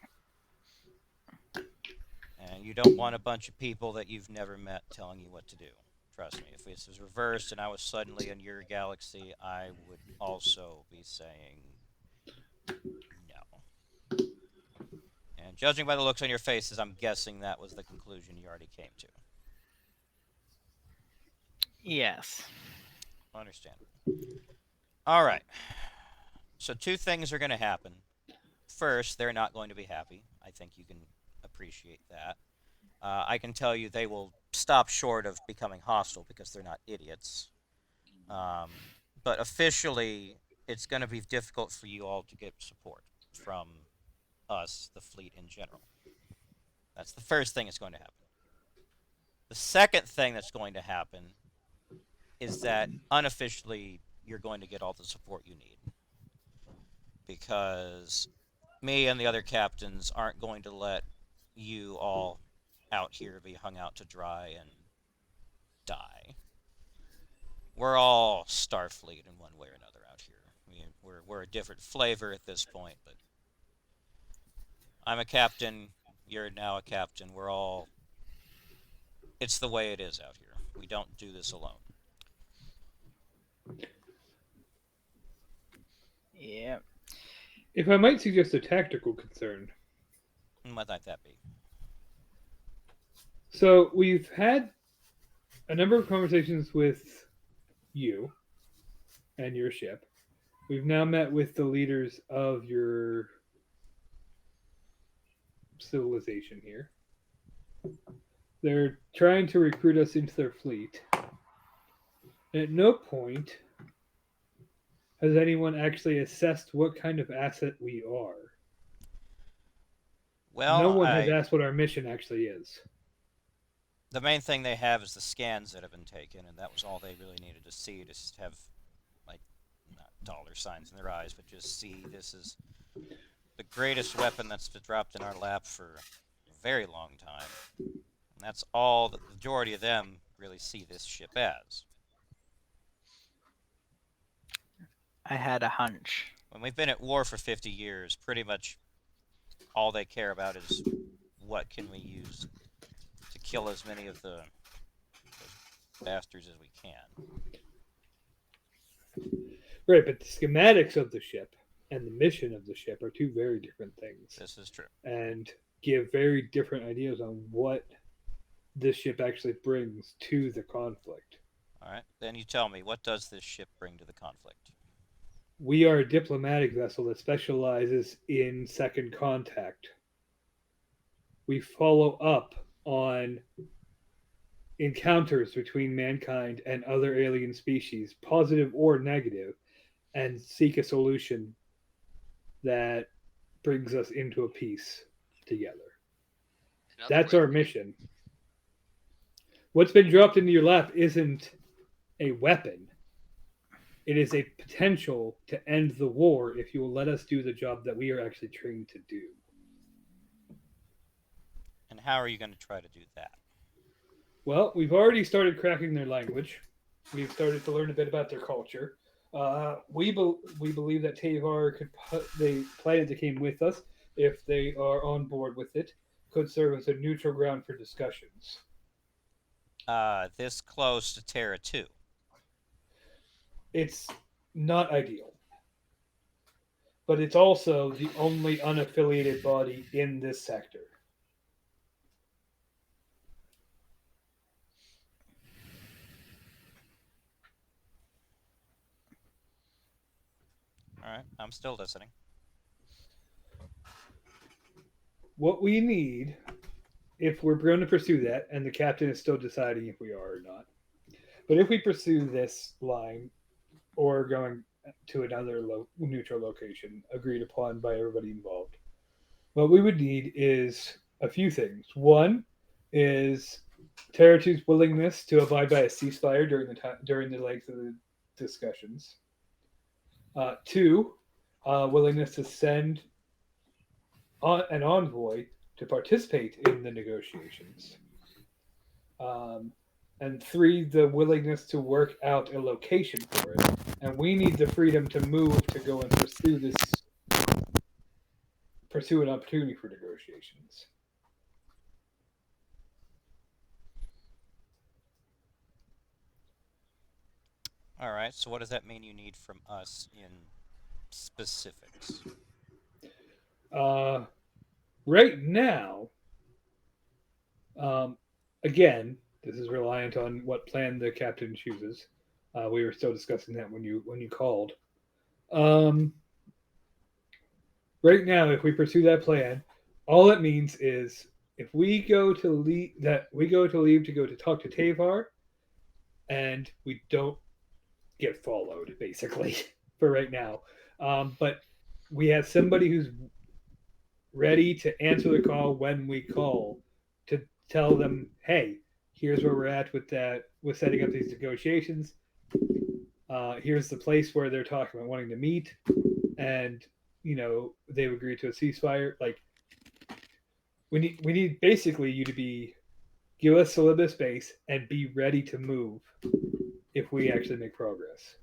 And you don't want a bunch of people that you've never met telling you what to do. Trust me, if this was reversed and I was suddenly in your galaxy, I would also be saying no." And judging by the looks on your faces, I'm guessing that was the conclusion you already came to. Yes. Understand. All right. So two things are going to happen. First, they're not going to be happy. I think you can appreciate that. I can tell you they will stop short of becoming hostile because they're not idiots. But officially, it's going to be difficult for you all to get support from us, the fleet in general. That's the first thing that's going to happen. The second thing that's going to happen is that unofficially you're going to get all the support you need. Because me and the other captains aren't going to let you all out here be hung out to dry and die. We're all Starfleet in one way or another out here. I mean, we're a different flavor at this point, but I'm a captain. You're now a captain. We're all. It's the way it is out here. We don't do this alone. Yeah. If I might suggest a tactical concern. What might that be? So we've had a number of conversations with you and your ship. We've now met with the leaders of your civilization here. They're trying to recruit us into their fleet. At no point has anyone actually assessed what kind of asset we are. No Well, one has asked what our mission actually is. the main thing they have is the scans that have been taken, and that was all they really needed to see, to have, like, not dollar signs in their eyes, but just see this is the greatest weapon that's been dropped in our lap for a very long time. And that's all that the majority of them really see this ship as. I had a hunch. When we've been at war for 50 years, pretty much all they care about is what can we use to kill as many of those bastards as we can. Right, but the schematics of the ship and the mission of the ship are two very different things. This is true. And give very different ideas on what this ship actually brings to the conflict. All right, then you tell me, what does this ship bring to the conflict? We are a diplomatic vessel that specializes in second contact. We follow up on encounters between mankind and other alien species, positive or negative, and seek a solution that brings us into a peace together. That's our mission. What's been dropped into your lap isn't a weapon. It is a potential to end the war if you will let us do the job that we are actually trained to do. And how are you going to try to do that? Well, we've already started cracking their language. We've started to learn a bit about their culture. We believe that Tavar the planet that came with us, if they are on board with it, could serve as a neutral ground for discussions. This close to Terra 2. It's not ideal, but it's also the only unaffiliated body in this sector. All right, I'm still listening. What we need, if we're going to pursue that, and the captain is still deciding if we are or not, but if we pursue this line or going to another neutral location agreed upon by everybody involved, what we would need is a few things. One is Terra 2's willingness to abide by a ceasefire during the length of the discussions. Two, willingness to send an envoy to participate in the negotiations. And three, the willingness to work out a location for it. And we need the freedom to move to go and pursue an opportunity for negotiations. All right, so what does that mean you need from us in specifics? Right now, again, this is reliant on what plan the captain chooses. We were still discussing that when you called. Right now, if we pursue that plan, all it means is if we go to leave to go to talk to Tavar, and we don't get followed, basically, for right now. But we have somebody who's ready to answer the call when we call to tell them, hey, here's where we're at with setting up these negotiations. Here's the place where they're talking about wanting to meet, and they've agreed to a ceasefire. Like, we need basically you to give us a little bit of space and be ready to move if we actually make progress.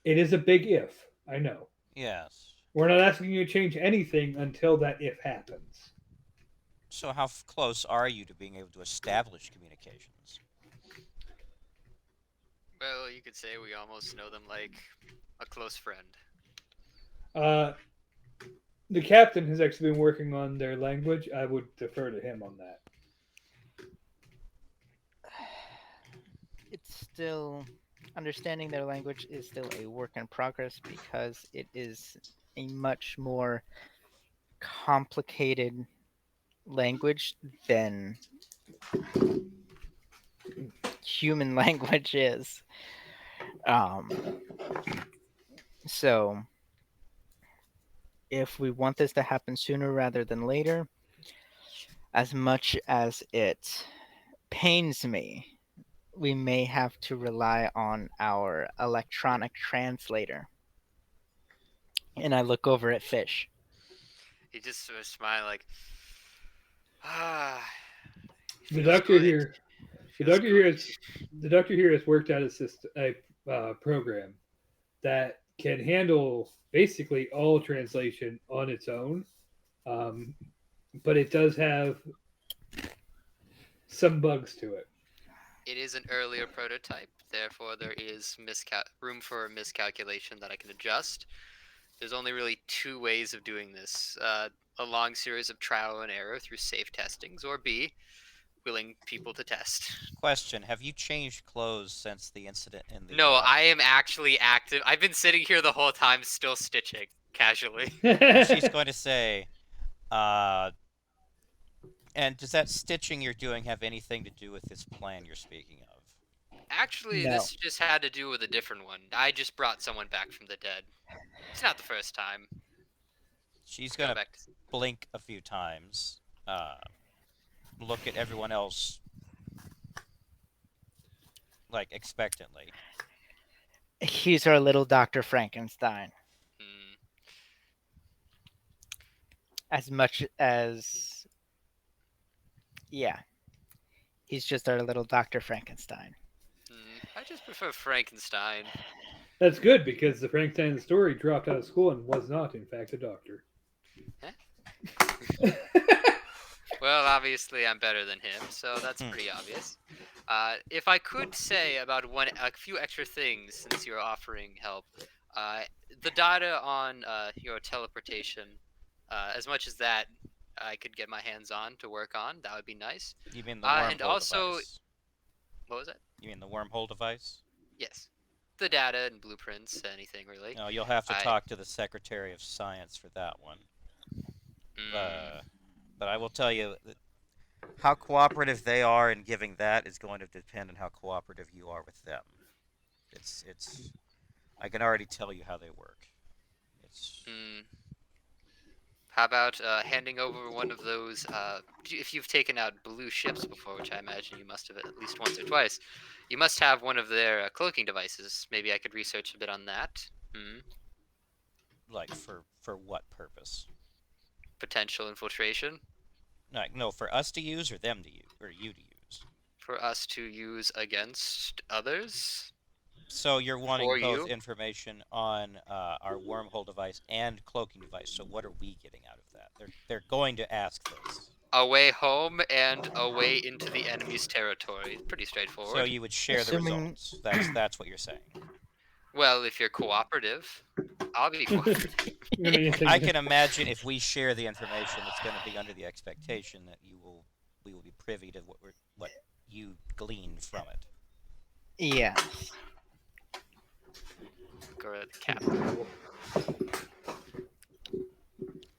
It is a big if. I know. Yes. We're not asking you to change anything until that if happens. So how close are you to being able to establish communications? Well, you could say we almost know them like a close friend. Uh, the captain has actually been working on their language. I would defer to him on that. It's still understanding their language is still a work in progress because it is a much more complicated language than human language is. Um, so if we want this to happen sooner rather than later, as much as it pains me, we may have to rely on our electronic translator. And I look over at Fish. He just sort of smiled like, ah, The feels doctor good. here, the Feels doctor here good. has, the doctor here has worked out a system, a program that can handle basically all translation on its own, um, but it does have some bugs to it. It is an earlier prototype, therefore there is room for miscalculation that I can adjust. There's only really two ways of doing this: a long series of trial and error through safe testings, or B, willing people to test. Question: have you changed clothes since the incident in the? No, I am actually active. I've been sitting here the whole time, still stitching casually. She's going to say, and does that stitching you're doing have anything to do with this plan you're speaking of? Actually, No. this just had to do with a different one. I just brought someone back from the dead. It's not the first time. She's Go going to back to blink a few times, look at everyone else like expectantly. He's our little Dr. Frankenstein. hmm, As much as, yeah, he's just our little Dr. Frankenstein. I just prefer Frankenstein. That's good because the Frankenstein story dropped out of school and was not, in fact, a doctor. Well, obviously I'm better than him, so that's pretty obvious. If I could say about a few extra things since you're offering help, the data on your teleportation, as much as that I could get my hands on to work on, that would be nice. You mean the wormhole And also, device? what was that? You mean the wormhole device? Yes, the data and blueprints, anything really. No, you'll have to I- talk to the Secretary of Science for that one. Mm, But I will tell you that how cooperative they are in giving that is going to depend on how cooperative you are with them. It's. I can already tell you how they work. It's. mm. How about handing over one of those? If you've taken out blue ships before, which I imagine you must have at least once or twice, you must have one of their cloaking devices. Maybe I could research a bit on that. Like for what purpose? Potential infiltration Like no, for us to use or them to use or you to use. for us to use against others. So you're wanting For both you? information on our wormhole device and cloaking device. So what are we getting out of that? They're going to ask this. A way home and a way into the enemy's territory. Pretty So straightforward. you would share the Assuming- results. That's what you're saying. Well, if you're cooperative, I'll be cooperative. I can imagine if we share the information, it's going to be under the expectation that we will be privy to what you glean from it. Yes. Go to the captain.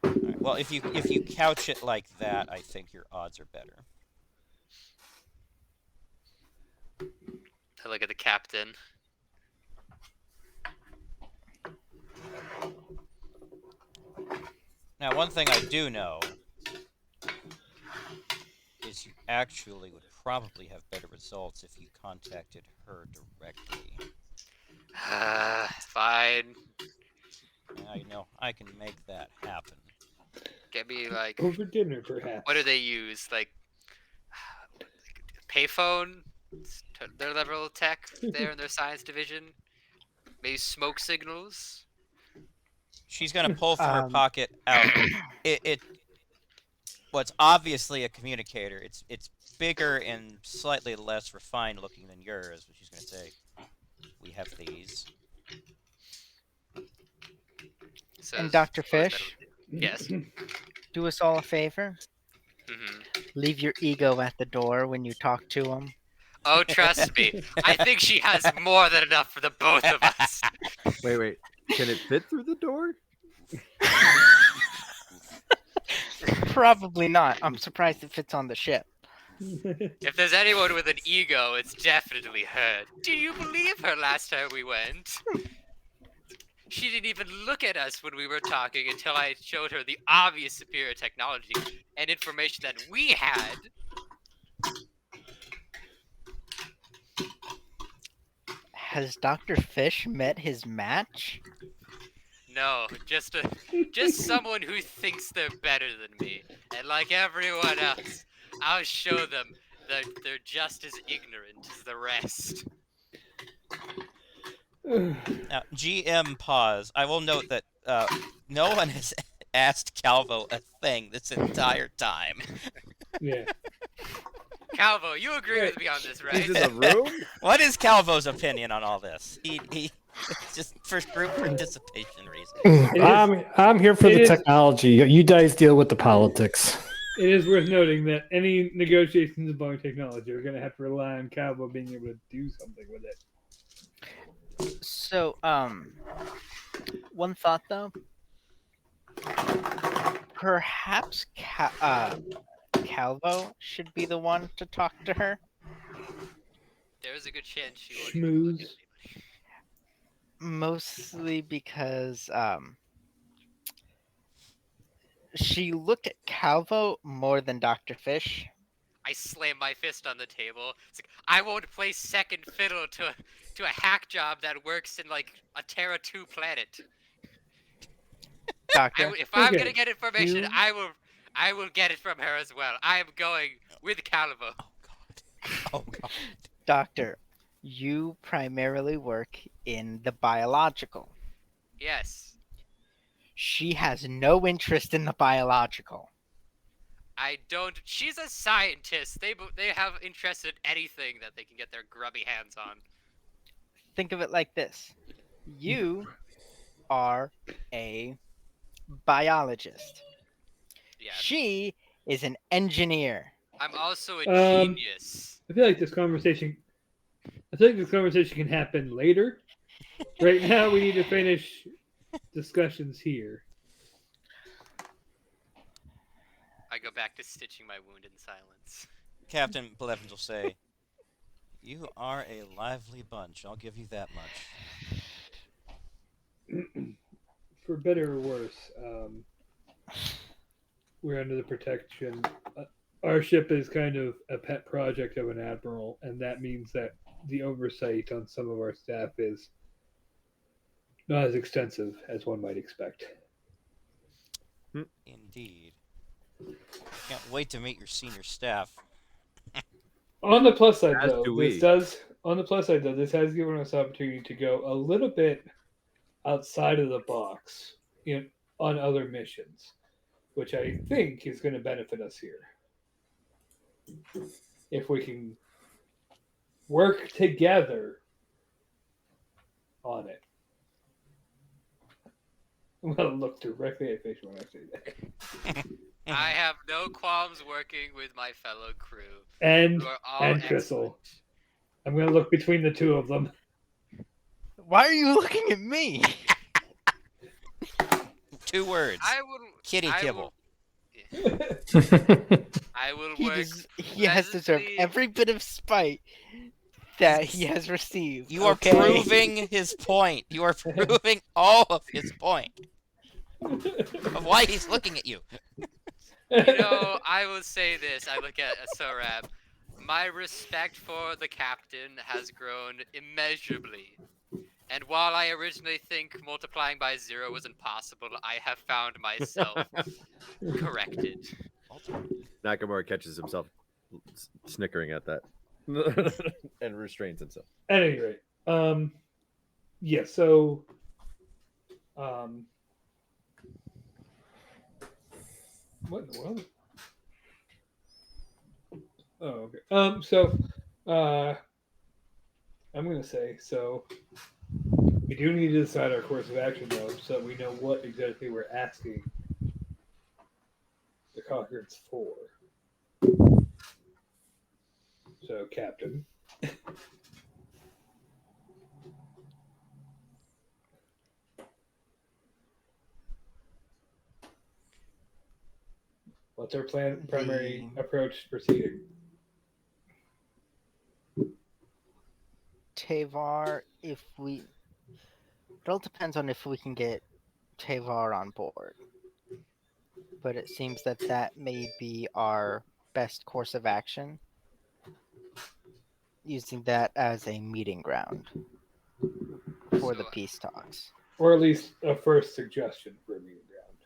All right. Well, if you couch it like that, I think your odds are better. I look at the captain. Now, one thing I do know is you actually would probably have better results if you contacted her directly. Fine. I know I can make that happen. Get me like. Over dinner, perhaps. What do they use? Like payphone? Their level of tech there in their science division. Maybe smoke signals. She's gonna pull from her Um, pocket out. It what's obviously a communicator. It's bigger and slightly less refined looking than yours. But she's gonna say, "We have these." Says, And Dr. "What is that?" Fish, Yes. do us all a favor. hmm Leave your ego at the door when you talk to him. Oh, trust me. I think she has more than enough for the both of us. Wait. Can it fit through the door? Probably not. I'm surprised it fits on the ship. If there's anyone with an ego, it's definitely her. Do you believe her last time we went? She didn't even look at us when we were talking until I showed her the obvious superior technology and information that we had. Has Dr. Fish met his match? No, just someone who thinks they're better than me. And like everyone else, I'll show them that they're just as ignorant as the rest. Now, GM pause. I will note that no one has asked Calvo a thing this entire time. Yeah. Calvo, you agree with me on this, right? He's in the room? What is Calvo's opinion on all this? He just for group participation reasons. I'm here for it the is- technology. You guys deal with the politics. It is worth noting that any negotiations involving technology are going to have to rely on Cowboy being able to do something with it. So, one thought though. Perhaps Calvo should be the one to talk to her. There's a good chance she won't even look at Schmooze. me. Mostly because she looked at Calvo more than Dr. Fish. I slam my fist on the table. It's like, I won't play second fiddle to a hack job that works in like a Terra 2 planet. Doctor, If I'm Okay, gonna get information, you- I will get it from her as well. I am going with Calvo. Oh god. Oh god. Doctor, you primarily work in the biological. Yes, She has no interest in the biological. I don't. She's a scientist. They have interest in anything that they can get their grubby hands on. Think of it like this. You are a biologist. Yeah, She is an engineer. I'm also a Um, genius. I feel like this conversation can happen later. Right now, we need to finish discussions here. I go back to stitching my wound in silence. Captain Blevins will say, "You are a lively bunch. I'll give you that much." For better or worse, we're under the protection. Our ship is kind of a pet project of an admiral, and that means that the oversight on some of our staff is not as extensive as one might expect. Indeed. Can't wait to meet your senior staff. On the plus side, As though, do this we. does. On the plus side, though, this has given us opportunity to go a little bit outside of the box on other missions, which I think is going to benefit us here. If we can work together on it. I'm going to look directly at Fish when I say that. I have no qualms working with my fellow crew. And You are all and excellent. Crystal. I'm going to look between the two of them. Why are you looking at me? 2 words. I will. Kitty I kibble. I will He, work. he has deserved pleasantly- every bit of spite that he has received. You are okay? proving his point. You are proving all of his point of why he's looking at you. You know, I will say this. I look at Sorab. My respect for the captain has grown immeasurably. And while I originally think multiplying by 0 was impossible, I have found myself corrected. Nakamura catches himself snickering at that and restrains himself. At any rate, Yeah. So, um, what in the world? Oh, okay. So, uh, I'm gonna say so. We do need to decide our course of action, though, so we know what exactly we're asking the Conquerors for. So, Captain. What's our primary approach to proceeding? Tavar, if we. It all depends on if we can get Tavar on board. But it seems that that may be our best course of action, using that as a meeting ground for the So, peace talks. Or at least a first suggestion for a meeting ground.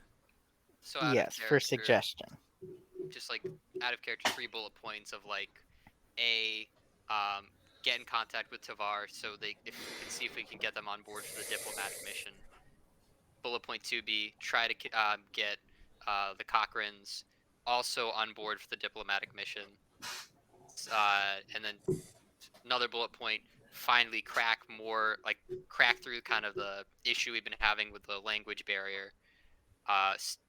so out of Yes, for character, suggestion. just like out of character, 3 bullet points of like a get in contact with Tavar so they if we can see if we can get them on board for the diplomatic mission. Bullet point 2B, try to get the Cochrans also on board for the diplomatic mission. And then another bullet point, finally crack through kind of the issue we've been having with the language barrier.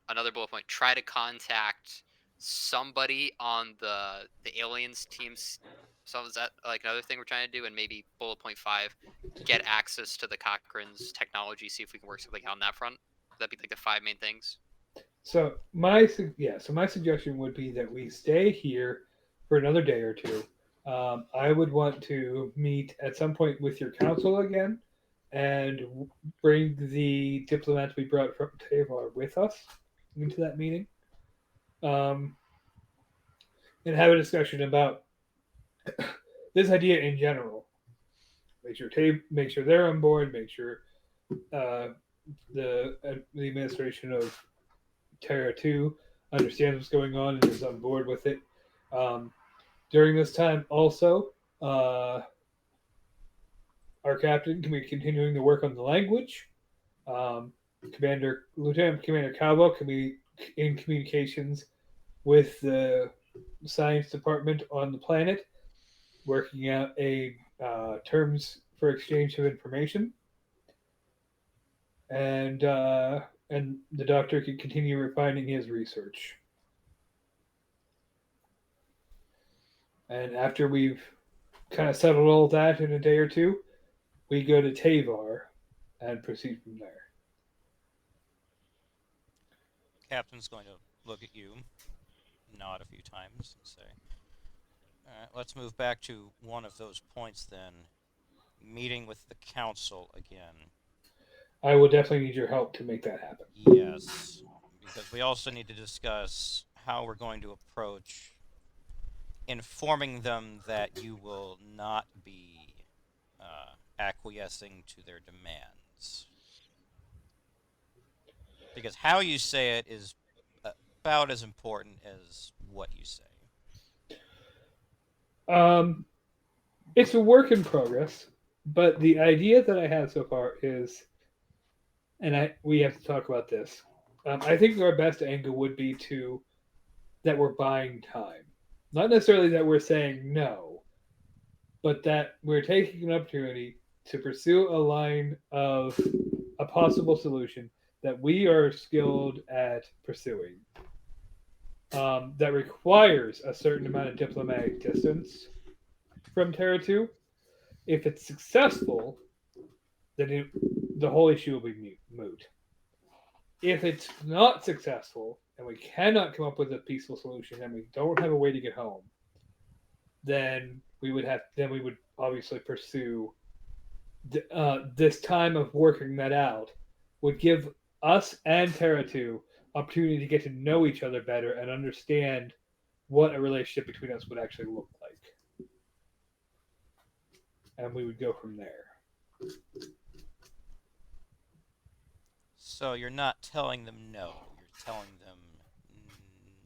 Another bullet point, try to contact somebody on the aliens teams. So is that like another thing we're trying to do? And maybe bullet point 5, get access to the Cochrane's technology, see if we can work something out on that front. That'd be like the 5 main things. So my suggestion would be that we stay here for another day or two. I would want to meet at some point with your council again, and bring the diplomats we brought from Tavar with us into that meeting, um, and have a discussion about this idea in general. Make sure they're on board. Make sure the administration of Terra 2 understands what's going on and is on board with it. During this time, also, our captain can be continuing to work on the language. Lieutenant Commander Cabo can be in communications with the science department on the planet, working out a terms for exchange of information. And the doctor can continue refining his research. And after we've kind of settled all that in a day or two, we go to Tavar and proceed from there. Captain's going to look at you, nod a few times, and say, all right, let's move back to one of those points then. Meeting with the council again. I will definitely need your help to make that happen. Yes, because we also need to discuss how we're going to approach informing them that you will not be acquiescing to their demands. Because how you say it is about as important as what you say. It's a work in progress, but the idea that I have so far is, and we have to talk about this. I think our best angle would be that we're buying time, not necessarily that we're saying no, but that we're taking an opportunity to pursue a line of a possible solution that we are skilled at pursuing. That requires a certain amount of diplomatic distance from Terra 2. If it's successful, then the whole issue will be moot. If it's not successful and we cannot come up with a peaceful solution and we don't have a way to get home, then we would obviously pursue this time of working that out would give us and Terra 2 opportunity to get to know each other better and understand what a relationship between us would actually look like. And we would go from there. So you're not telling them no, you're telling them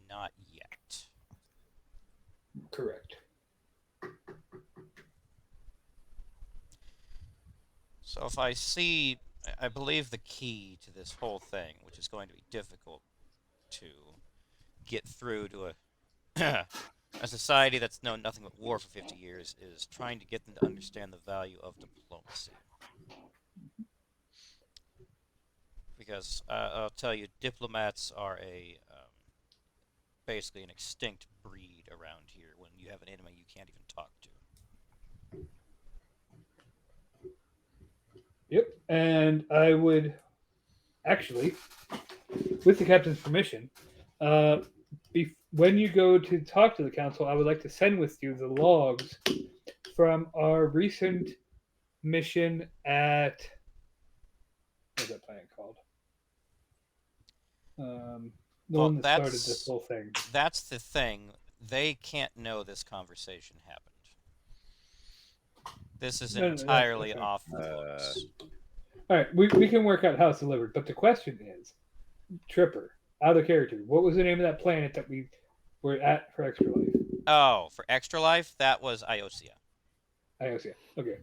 not yet. Correct. So if I see, I believe the key to this whole thing, which is going to be difficult to get through to a society that's known nothing but war for 50 years, is trying to get them to understand the value of diplomacy. Because I'll tell you, diplomats are basically an extinct breed around here. When you have an enemy you can't even talk to. Yep. And I would actually, with the captain's permission, when you go to talk to the council, I would like to send with you the logs from our recent mission at what's that planet called? The Well, one that started this whole thing. That's the thing. They can't know this conversation happened. This is entirely okay. off the books. All right, we can work out how it's delivered, but the question is, Tripper, out of character, what was the name of that planet that we were at for Extra Life? Oh, for Extra Life, that was Iosia. Iosia. Okay.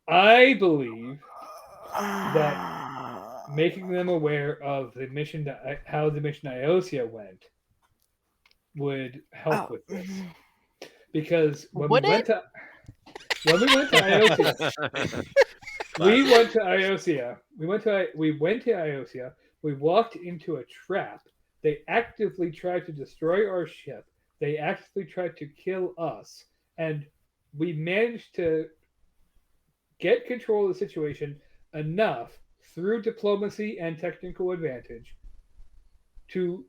I believe that making them aware of the mission, how the mission Iosia went, would help with this. Because when we went to Iosia, we went to Iosia. We went to Iosia. We walked into a trap. They actively tried to destroy our ship. They actively tried to kill us, and we managed to get control of the situation enough through diplomacy and technical advantage to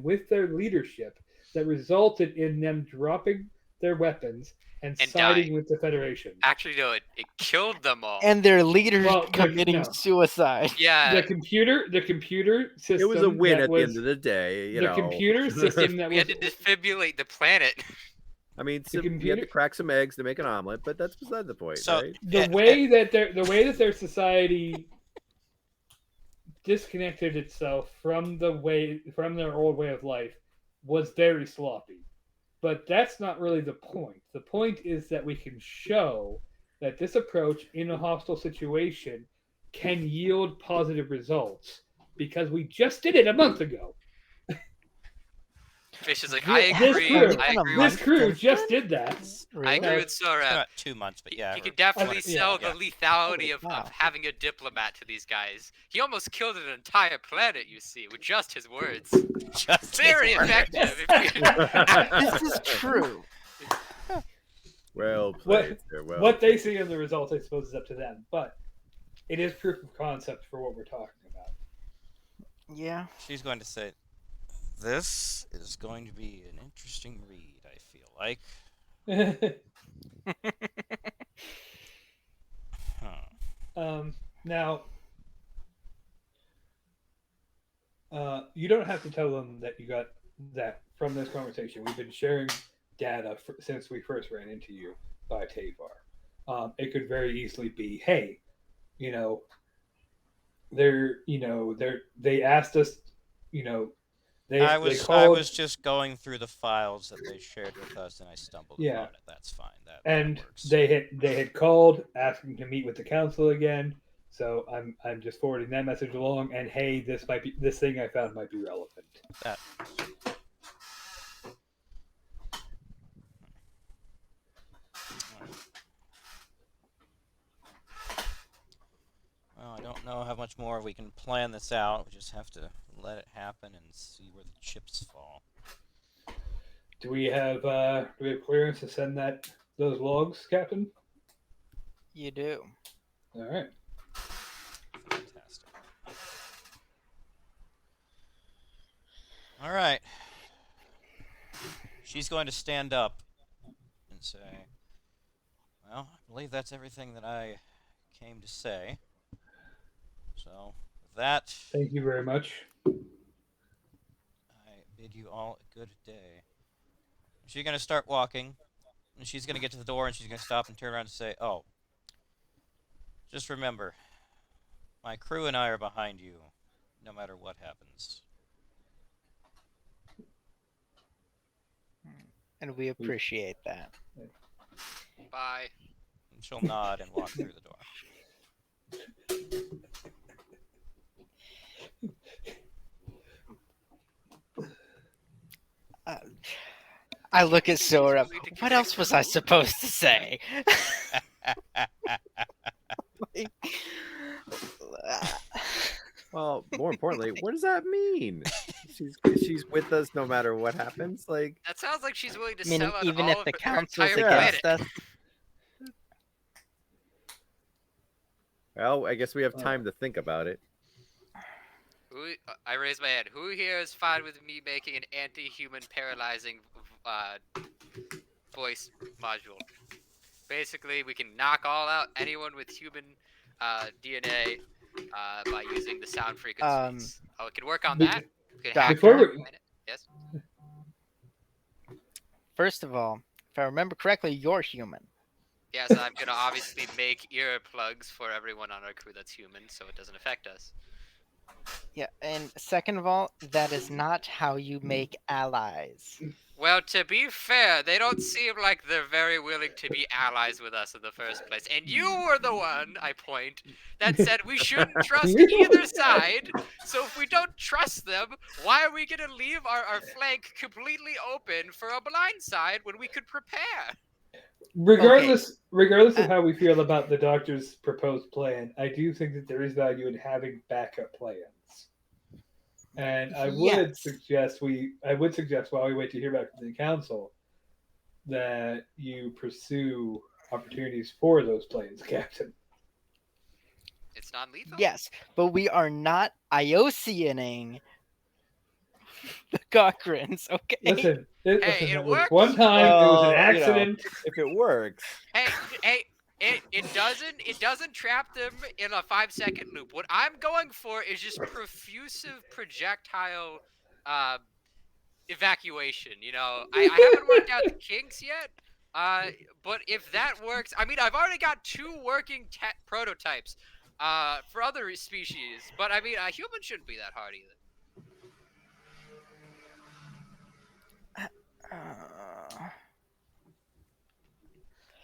with their leadership that resulted in them dropping their weapons and siding dying. with the Federation. Actually, no, it killed them all. And their leaders Well, committing suicide. Yeah, The computer system. It was a win that at was, the end of the day. You the know. computer system that we was had to defibrillate the planet. I mean, the you had to crack some eggs to make an omelet, but that's beside the point, So- right? the way that their society disconnected itself from their old way of life was very sloppy. But that's not really the point. The point is that we can show that this approach in a hostile situation can yield positive results because we just did it a month ago. Fish is like, This I agree. crew- I agree This with crew just did that. I agree Really? with Sorab. About 2 months, but yeah. He or could definitely 20 sell yeah. the lethality Holy of cow. having a diplomat to these guys. He almost killed an entire planet, you see, with just his words. Just Very his word. effective. This is true. Well played, sir. Well What they see in the results, I suppose, is up to them. But it is proof of concept for what we're talking about. Yeah. She's going to say, this is going to be an interesting read, I feel like. Huh. Now, you don't have to tell them that you got that from this conversation. We've been sharing data since we first ran into you by Tavar. It could very easily be, hey, they asked us, I called, was just going through the files that they shared with us, and I stumbled Yeah. upon it. That's fine. That and works. they had called asking to meet with the council again. So I'm just forwarding that message along. And hey, this thing I found might be relevant. That. Well, I don't know how much more we can plan this out. We just have to let it happen and see where the chips fall. Do we have clearance to send those logs, Captain? You do. All right. Fantastic. All right. She's going to stand up and say, well, I believe that's everything that I came to say. So, with that, Thank you very much. I bid you all a good day. She's going to start walking, and she's going to get to the door, and she's going to stop and turn around and say, oh, just remember, my crew and I are behind you, no matter what happens. And we appreciate that. Bye. And she'll nod and walk through the door. I look at She's Sora. willing to What commit else was I coup? supposed to say? Well, more importantly, what does that mean? She's with us no matter what happens. Like, That sounds like she's willing to Meaning sell out even all if of the her council's entire against planet. us? well, I guess we have time to think about it. I raise my hand. Who here is fine with me making an anti-human paralyzing voice module? Basically, we can knock out anyone with human DNA by using the sound frequencies. We can work on Be- that. We can hack Before the we- planet. Yes. First of all, if I remember correctly, you're human. Yes, I'm gonna obviously make earplugs for everyone on our crew that's human, so it doesn't affect us. Yeah, and second of all, that is not how you make allies. Well, to be fair, they don't seem like they're very willing to be allies with us in the first place. And you were the one, I point, that said we shouldn't trust either side. So if we don't trust them, why are we going to leave our flank completely open for a blind side when we could prepare? Regardless of how we feel about the doctor's proposed plan, I do think that there is value in having backup plans. And I would Yes. suggest while we wait to hear back from the council that you pursue opportunities for those plans, Captain. It's non-lethal? Yes, but we are not Iocianing the Cochrans, okay? Listen, it that was works. one time. It was an Well, accident. If it works, Hey, it doesn't trap them in a 5-second loop. What I'm going for is just profusive projectile evacuation. You know, I haven't worked out the kinks yet. But if that works, I mean, I've already got 2 working prototypes for other species. But I mean, a human shouldn't be that hard either.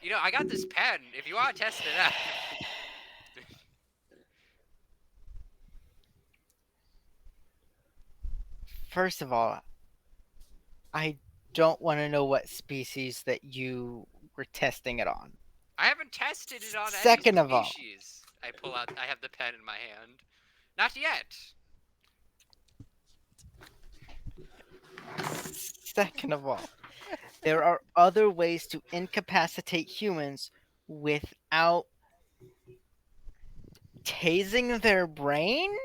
You know, I got this pen. If you want to test it out. First of all, I don't want to know what species that you were testing it on. I haven't tested it on Second any of all. species. I have the pen in my hand. Not yet. Second of all, there are other ways to incapacitate humans without tasing their brains?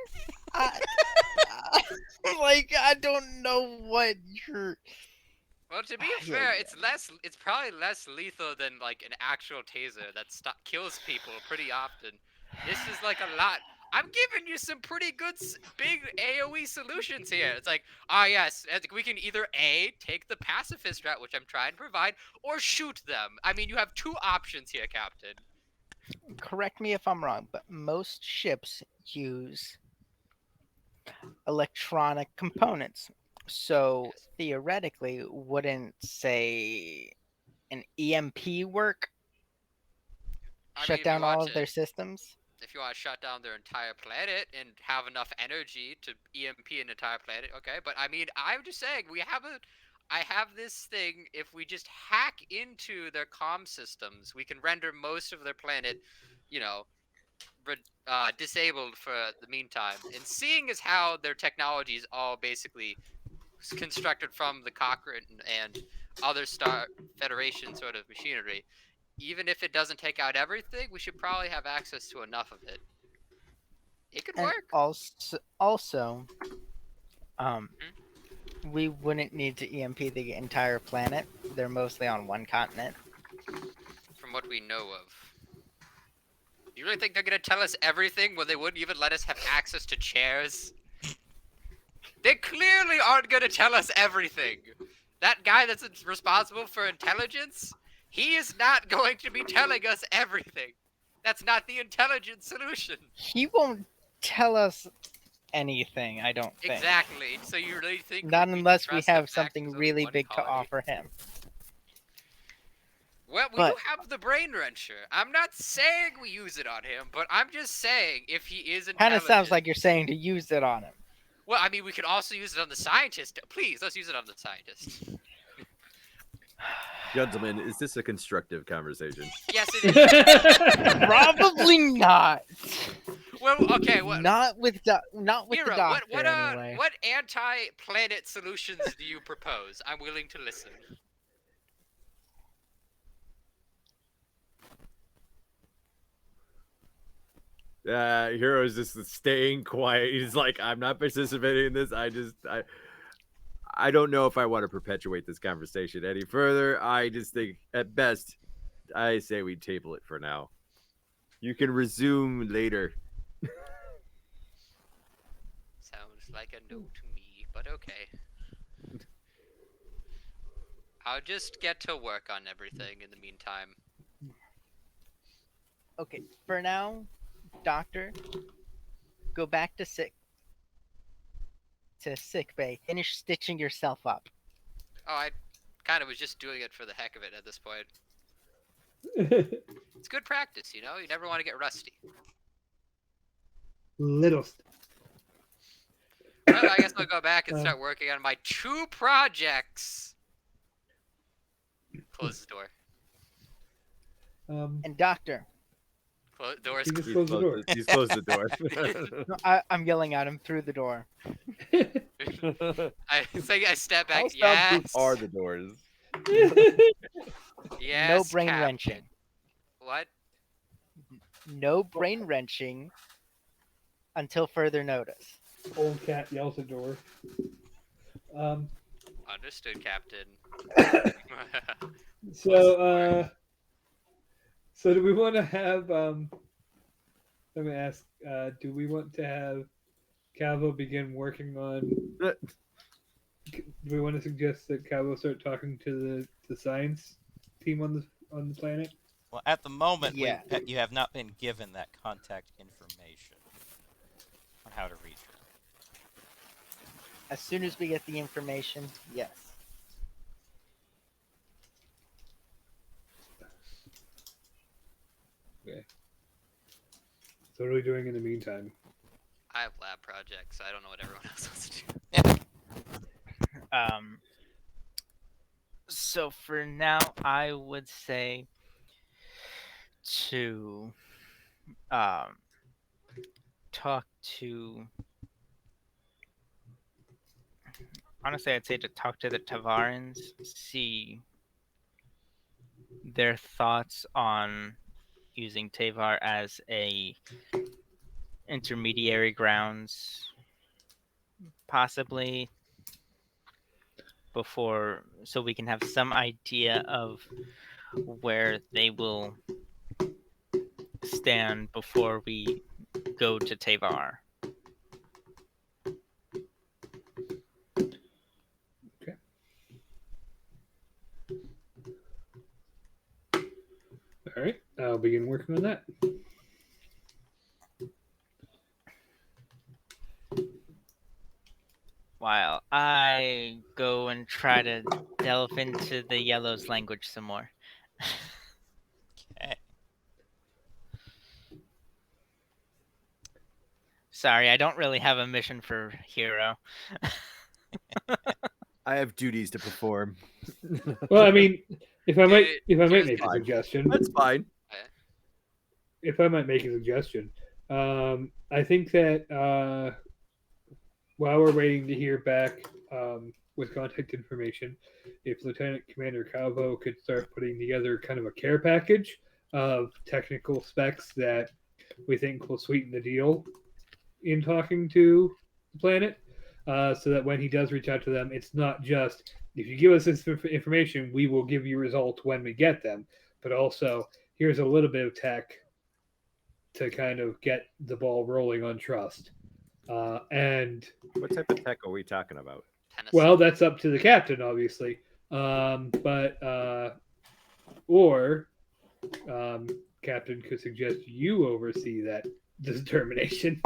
Like, I don't know what you're... Well, to be Yeah, fair, yeah. it's probably less lethal than like an actual taser that kills people pretty often. This is like a lot. I'm giving you some pretty good big AoE solutions here. It's like, yes, I think we can either A, take the pacifist route, which I'm trying to provide, or shoot them. I mean, you have 2 options here, Captain. Correct me if I'm wrong, but most ships use electronic components. So Yes. theoretically, wouldn't, say, an EMP work? I mean, Shut if you down all want of their to- systems? If you want to shut down their entire planet and have enough energy to EMP an entire planet, okay. But I mean, I'm just saying I have this thing. If we just hack into their comm systems, we can render most of their planet, you know, disabled for the meantime. And seeing as how their technology is all basically constructed from the Cochrane and other Star Federation sort of machinery, even if it doesn't take out everything, we should probably have access to enough of it. It could And work. also, we wouldn't need to EMP the entire planet. They're mostly on one continent. From what we know of. You really think they're gonna tell us everything when they wouldn't even let us have access to chairs? They clearly aren't gonna tell us everything. That guy that's responsible for intelligence, he is not going to be telling us everything. That's not the intelligent solution. He won't tell us anything, I don't think. Exactly. So you really think Not we can unless we trust the have fact something there's only really one big to colony? offer him. Well, we do have the brain wrencher. I'm not saying we use it on him, but I'm just saying if he is Kind intelligent. of sounds like you're saying to use it on him. Well, I mean, we could also use it on the scientist. Please, let's use it on the scientist. Gentlemen, is this a constructive conversation? Yes, it is. Probably not. Well, okay. What? Not with the Hero, doctor anyway. what anti-planet solutions do you propose? I'm willing to listen. Hero's just staying quiet. He's like, I'm not participating in this. I don't know if I want to perpetuate this conversation any further. I just think, at best, I say we table it for now. You can resume later. Sounds like a no to me, but okay. I'll just get to work on everything in the meantime. Okay, for now, Doctor, go back to sick bay. Finish stitching yourself up. Oh, I kind of was just doing it for the heck of it at this point. It's good practice, you know? You never want to get rusty. Little. Well, I guess I'll go back and start working on my 2 projects. Close the door. And Doctor, Doors. You just close the door. He's closed the door. no, I'm yelling at him through the door. I step back. How Yes. soundproof are the doors? Yes. No brain Captain. wrenching. What? No brain wrenching until further notice. Old cat yells at door. Understood, Captain. So do we want to have let me ask, do we want to have Calvo begin working on do we want to suggest that Calvo start talking to the science team on the planet? Well, at the moment, Yeah. you have not been given that contact information on how to reach her. As soon as we get the information, yes. Okay. So what are we doing in the meantime? I have lab projects. I don't know what everyone else wants to do. So for now, I would say to talk to. Honestly, I'd say to talk to the Tavarans, see their thoughts on using Tavar as a intermediary grounds, possibly before, so we can have some idea of where they will stand before we go to Tavar. All right, I'll begin working on that. While I go and try to delve into the Yellow's language some more. Okay. Sorry, I don't really have a mission for Hero. I have duties to perform. Well, I mean, if I might Dude, make a fine. suggestion. That's fine. If I might make a suggestion, I think that while we're waiting to hear back with contact information, if Lieutenant Commander Calvo could start putting together kind of a care package of technical specs that we think will sweeten the deal in talking to the planet, so that when he does reach out to them, it's not just, if you give us this information, we will give you results when we get them, but also here's a little bit of tech to kind of get the ball rolling on trust. And What type of tech are we talking about? Tennis. well, that's up to the captain, obviously. Captain could suggest you oversee that determination.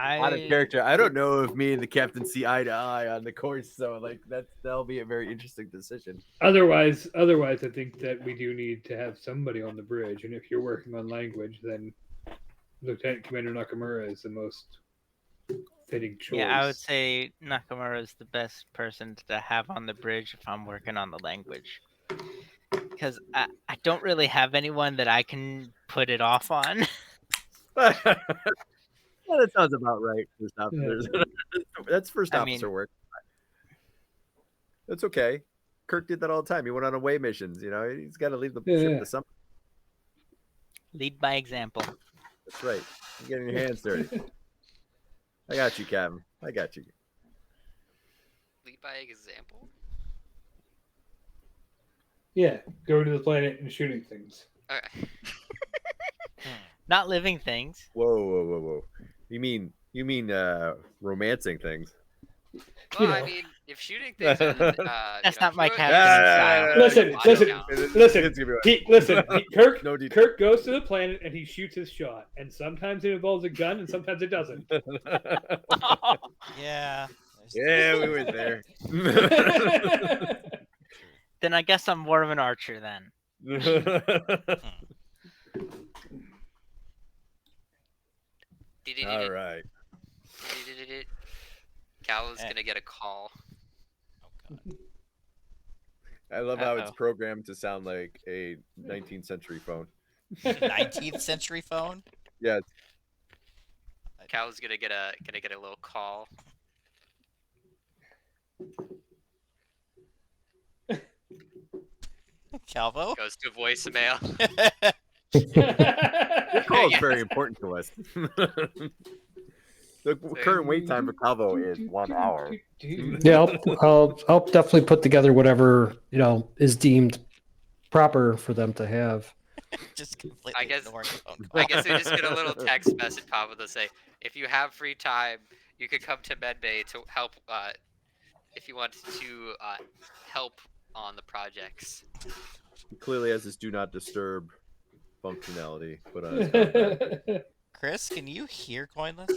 out of character. I don't know if me and the captain see eye to eye on the course, so like that'll be a very interesting decision. Otherwise, I think that we do need to have somebody on the bridge. And if you're working on language, then Lieutenant Commander Nakamura is the most fitting choice. Yeah, I would say Nakamura is the best person to have on the bridge if I'm working on the language. Because I don't really have anyone that I can put it off on. Well, that sounds about right. First officers. That's first I officer mean- work. That's okay. Kirk did that all the time. He went on away missions. You know, he's got to leave the ship to some. Lead by example. That's right. You're getting your hands dirty. I got you, Captain. I got you. Lead by example. Yeah, going to the planet and shooting things. Okay. Not living things. Whoa. You mean romancing things? Well, You I know. mean, if shooting things, are, That's not my fluid- captain Listen, I don't know. listen. Kirk, No detail. Kirk goes to the planet and he shoots his shot, and sometimes it involves a gun, and sometimes it doesn't. Yeah. Yeah, we went there. Then I guess I'm more of an archer then. All right. Cal is gonna get a call. Oh, God. I love how it's Uh-oh. programmed to sound like a 19th century phone. 19th century phone? Yeah, Cal is gonna get a little call. Calvo? Goes to voicemail. your call is Yes. very important to us. The current wait time for Calvo is 1 hour. Yeah, I'll definitely put together whatever is deemed proper for them to have. Just completely I guess- ignoring the phone call. I guess we just get a little text message pop up to say, if you have free time, you could come to Medbay to help. If you want to help on the projects. He clearly has this do not disturb functionality put on his contract. Chris, can you hear Coinless?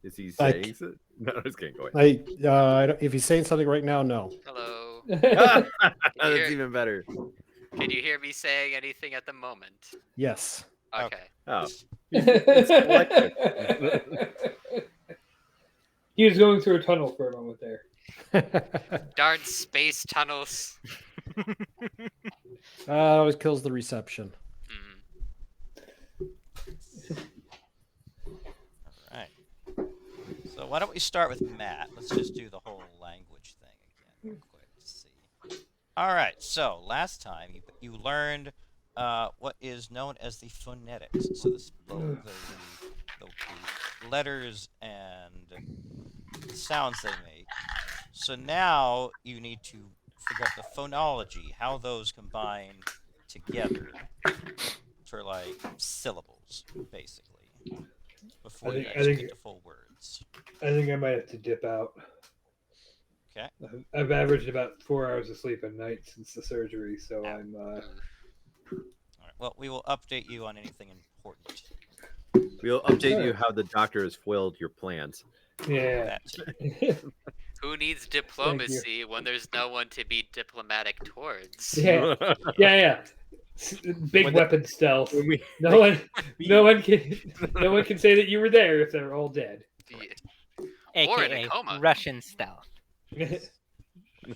Is he I- saying it? No, I'm just kidding. Go ahead. I don't, if he's saying something right now, no. Hello. That's hear- even better. Can you hear me saying anything at the moment? Yes. Okay. Oh, He was going through a tunnel for a moment there. Darn space tunnels. Always kills the reception. Alright. So why don't we start with Matt? Let's just do the whole language thing again real quick to see. Alright, so last time you learned what is known as the phonetics. So the letters and the sounds they make. So now you need to figure out the phonology, how those combine together for like syllables, basically, before you I actually think- get to full words. I think I might have to dip out. Okay. I've averaged about 4 hours of sleep a night since the surgery, so Ow. I'm. All right. Well, we will update you on anything important. we'll update you how the doctor has foiled your plans. Yeah. That too. Who needs diplomacy when there's no one to be diplomatic towards? yeah. Yeah. Big When the- weapon stealth. When we- No one can say that you were there if they're all dead. Or in a AKA coma. Russian stealth.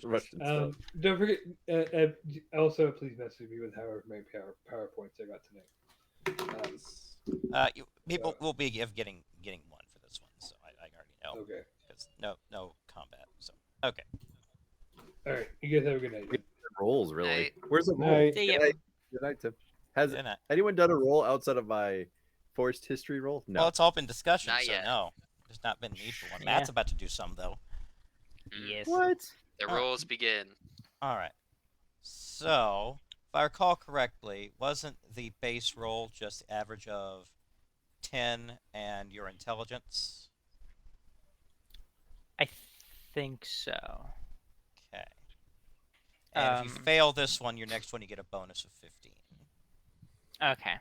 Russian stuff. Don't forget. Also, please message me with however many PowerPoints I got tonight. People will be getting one for this one, so I already know Okay. because no combat. So okay. All right. You guys have a good night. Rolls really. Night. Where's the roll? Night. See ya. Good night, Tim. Has Then, anyone done a roll outside of my forced history roll? No. Well, it's all been discussion, Not so yet. no, there's not been need for one. Yeah. Matt's about to do some though. Yes. What? The Oh. rolls begin. All right. So, if I recall correctly, wasn't the base roll just the average of 10 and your intelligence? I think so. Okay. And if you Um, fail this one, your next one you get a bonus of 15. Okay.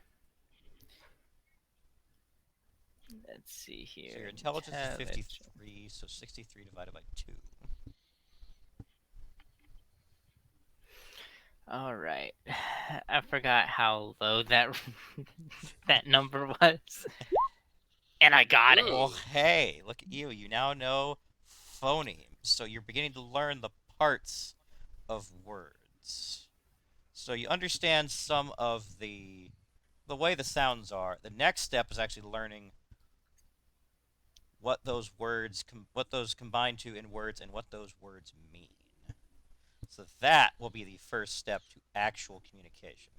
Let's see here. So your intelligence is 53, so 63 divided by 2. All right. I forgot how low that that number was. And I got it. Well, hey, look at you. You now know phonemes. So you're beginning to learn the parts of words. So you understand some of the way the sounds are. The next step is actually learning what those words what those combine to in words and what those words mean. So that will be the first step to actual communication.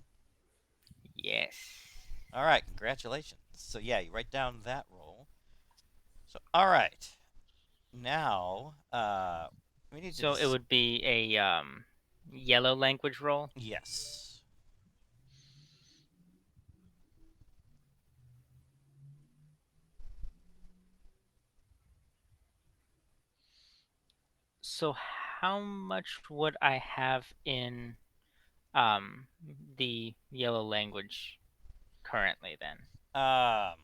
Yes. All right, congratulations. So yeah, you write down that roll. So all right, now we need to. So it would be a yellow language roll. Yes. So how much would I have in the yellow language currently then? Well,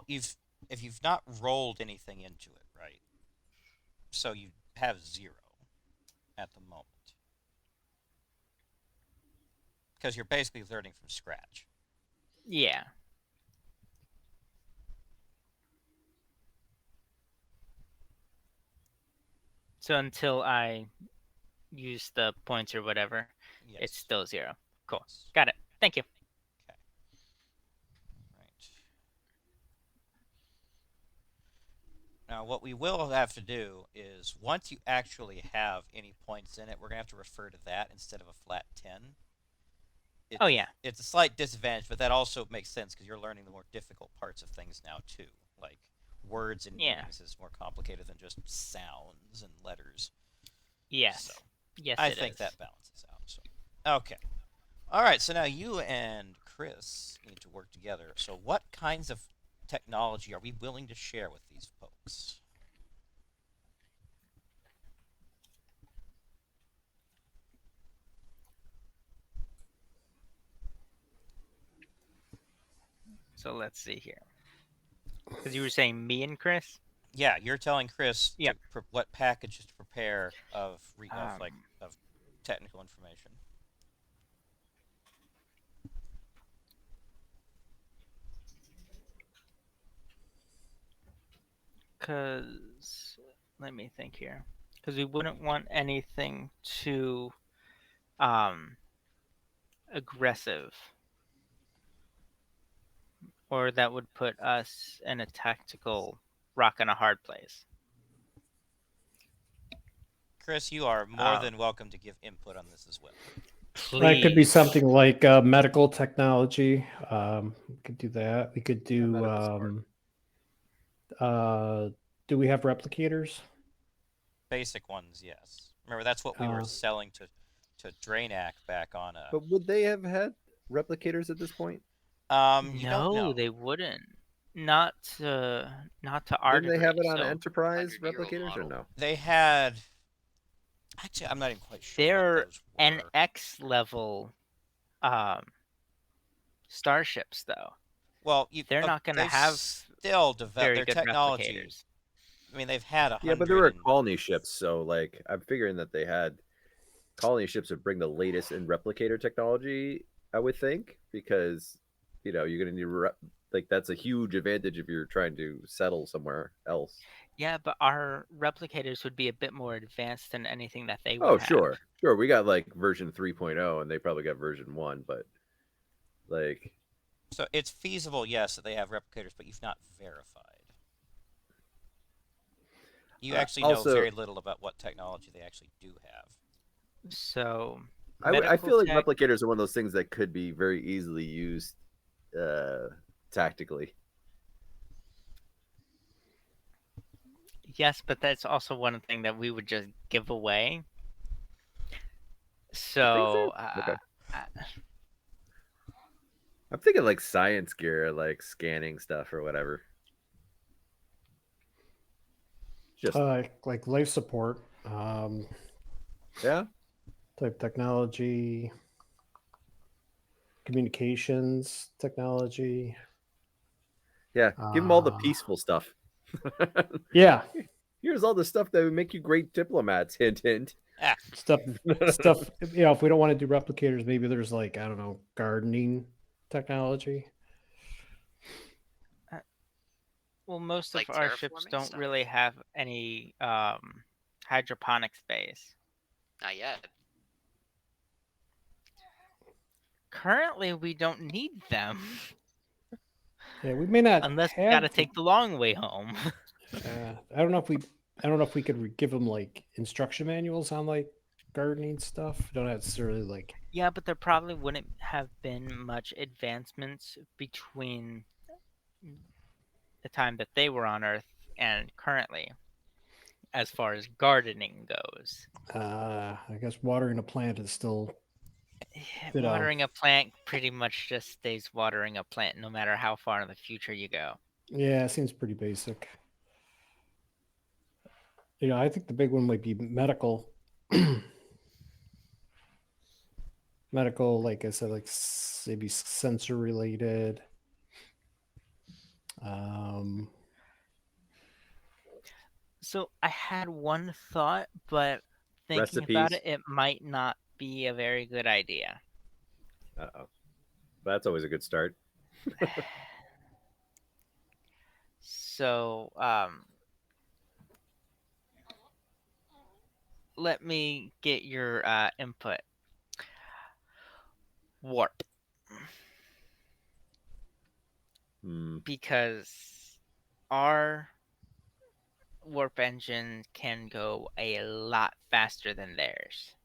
if you've not rolled anything into it, right? So you have 0 at the moment. Because you're basically learning from scratch. Yeah. So until I use the points or whatever, Yes. it's still 0. Cool. Yes. Got it. Thank you. Okay. Right. Now, what we will have to do is, once you actually have any points in it, we're going to have to refer to that instead of a flat 10. Oh, yeah. It's a slight disadvantage, but that also makes sense because you're learning the more difficult parts of things now, too. Like, words and Yeah. meanings is more complicated than just sounds and letters. Yes. So, Yes, I it think is. that balances out. So, okay. All right, so now you and Chris need to work together. So what kinds of technology are we willing to share with these folks? So let's see here. Because you were saying me and Chris? Yeah, you're telling Chris Yep. what packages to prepare of Um, technical information. Because let me think here. Because we wouldn't want anything too aggressive, or that would put us in a tactical rock and a hard place. Chris, you are more than welcome to give input on this as well. Please. That could be something like medical technology. We could do that. We could do. medical Do we have replicators? Basic ones, yes. Remember, that's what we were selling to Draenac back on a. But would they have had replicators at this point? You don't No, know. they wouldn't. Not to our Didn't they have it degree, on so Enterprise 100-year-old replicators or model. no? They had. Actually, I'm not even quite sure they're what those were. NX level starships, though. Well, They're not going to they've have still developed very their good technology. replicators. I mean, they've had 100. Yeah, but there were colony ships, so like I'm figuring that they had colony ships would bring the latest in replicator technology. I would think because you're going to need like that's a huge advantage if you're trying to settle somewhere else. Yeah, but our replicators would be a bit more advanced than anything that they would Oh, have. sure. We got like version 3.0 and they probably got version 1, but like So it's feasible, yes, that they have replicators, but you've not verified. You actually know also, very little about what technology they actually do have. So I feel like tech- replicators are one of those things that could be very easily used tactically. yes, but that's also one thing that we would just give away. You think So so? Okay. I'm thinking like science gear, like scanning stuff or whatever. Just Like life support, yeah. type technology, communications technology. Yeah, give them all the Uh, peaceful stuff. Yeah, Here's all the stuff that would make you great diplomats. Hint, hint. Ah, stuff. If we don't want to do replicators, maybe there's like, I don't know, gardening technology. Well, most Like of our ships terraforming don't stuff? really have any hydroponic space. Not yet. Currently, we don't need them Yeah, we may not unless we got have. to take the long way home. I don't know if we. I don't know if we could give them like instruction manuals on like gardening stuff. Don't necessarily like. Yeah, but there probably wouldn't have been much advancements between the time that they were on Earth and currently, as far as gardening goes. I guess watering a plant is still. You know, Watering a plant pretty much just stays watering a plant no matter how far in the future you go. yeah, it seems pretty basic. I think the big one might be medical. Medical, like I said, like maybe sensor related. Um, So I had one thought, but thinking about Recipes. it might not be a very good idea. Uh-oh. That's always a good start. So, let me get your input. Warp, Hmm. because our warp engine can go a lot faster than theirs.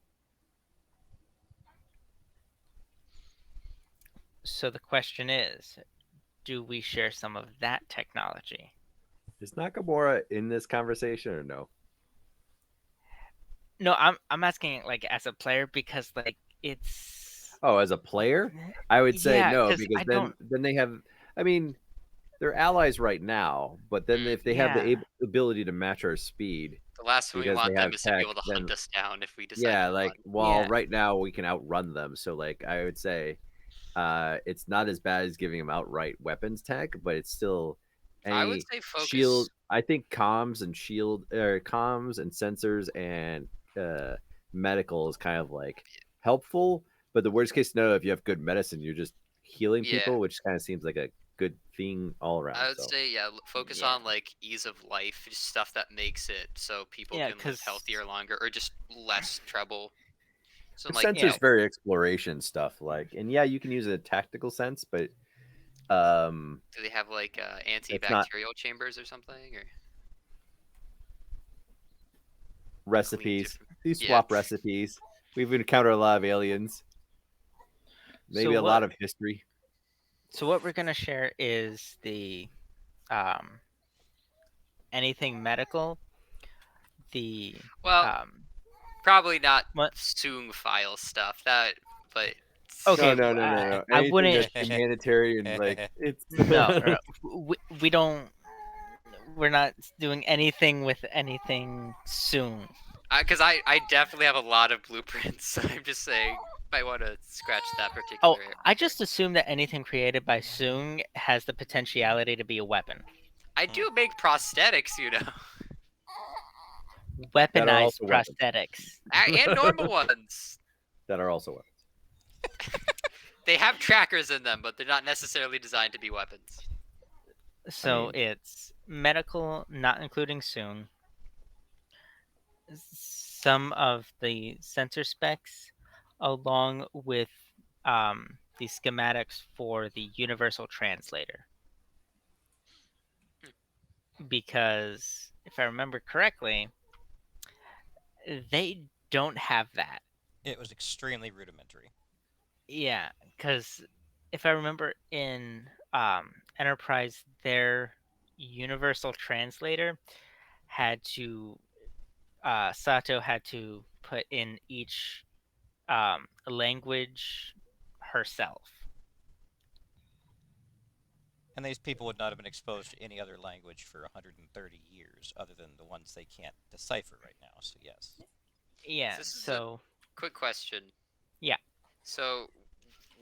So the question is, do we share some of that technology? Is Nakamura in this conversation or no? No, I'm asking like as a player because like it's Oh, as a player, I would say yeah, no because because I then don't they have. I mean, they're allies right now, but then if they have the yeah. ability to match our speed The last thing we because they want them have is to be tech, able to then hunt us down if we decide yeah, to like run. well, Yeah. right now we can outrun them. So like I would say, it's not as bad as giving them outright weapons tech, but it's still I would any say shield. focus. I think comms and shield or comms and sensors and uh, medical is kind of like helpful. But the worst case scenario, if you have good medicine, you're just healing Yeah, people, which kind of seems like a good thing all around. I would So say focus Yeah. on like ease of life, just stuff that makes it so people Yeah, can live because healthier longer, or just less trouble. So but like yeah, sensors very exploration stuff. Like, and yeah, you can use it in a tactical sense, but do they have like it's not antibacterial chambers or something, or clean recipes. different? These Yeah, swap recipes. We've encountered a lot of aliens. so Maybe a lot of history. what we're gonna share is the um anything medical, the well, um probably not what Soong file stuff. That, but okay, No. I Anything wouldn't that's humanitarian, like it's no, we don't we're not doing anything with anything soon. because I definitely have a lot of blueprints. So I'm just saying, might want to scratch that Oh, particular area. I just assume that anything created by Soong has the potentiality to be a weapon. I do make prosthetics, you know, that are Weaponized also weapons. prosthetics. and normal ones. That are also weapons. They have trackers in them, but they're not necessarily designed to be weapons. So mean- it's medical, not including Soong. Some of the sensor specs, along with the schematics for the universal translator. Because if I remember correctly, they don't have that. it was extremely rudimentary. Yeah, because if I remember in Enterprise, their universal translator had to Sato had to put in each language herself. And these people would not have been exposed to any other language for 130 years other than the ones they can't decipher right now. So, yes. Yeah, This is so Quick question. Yeah. So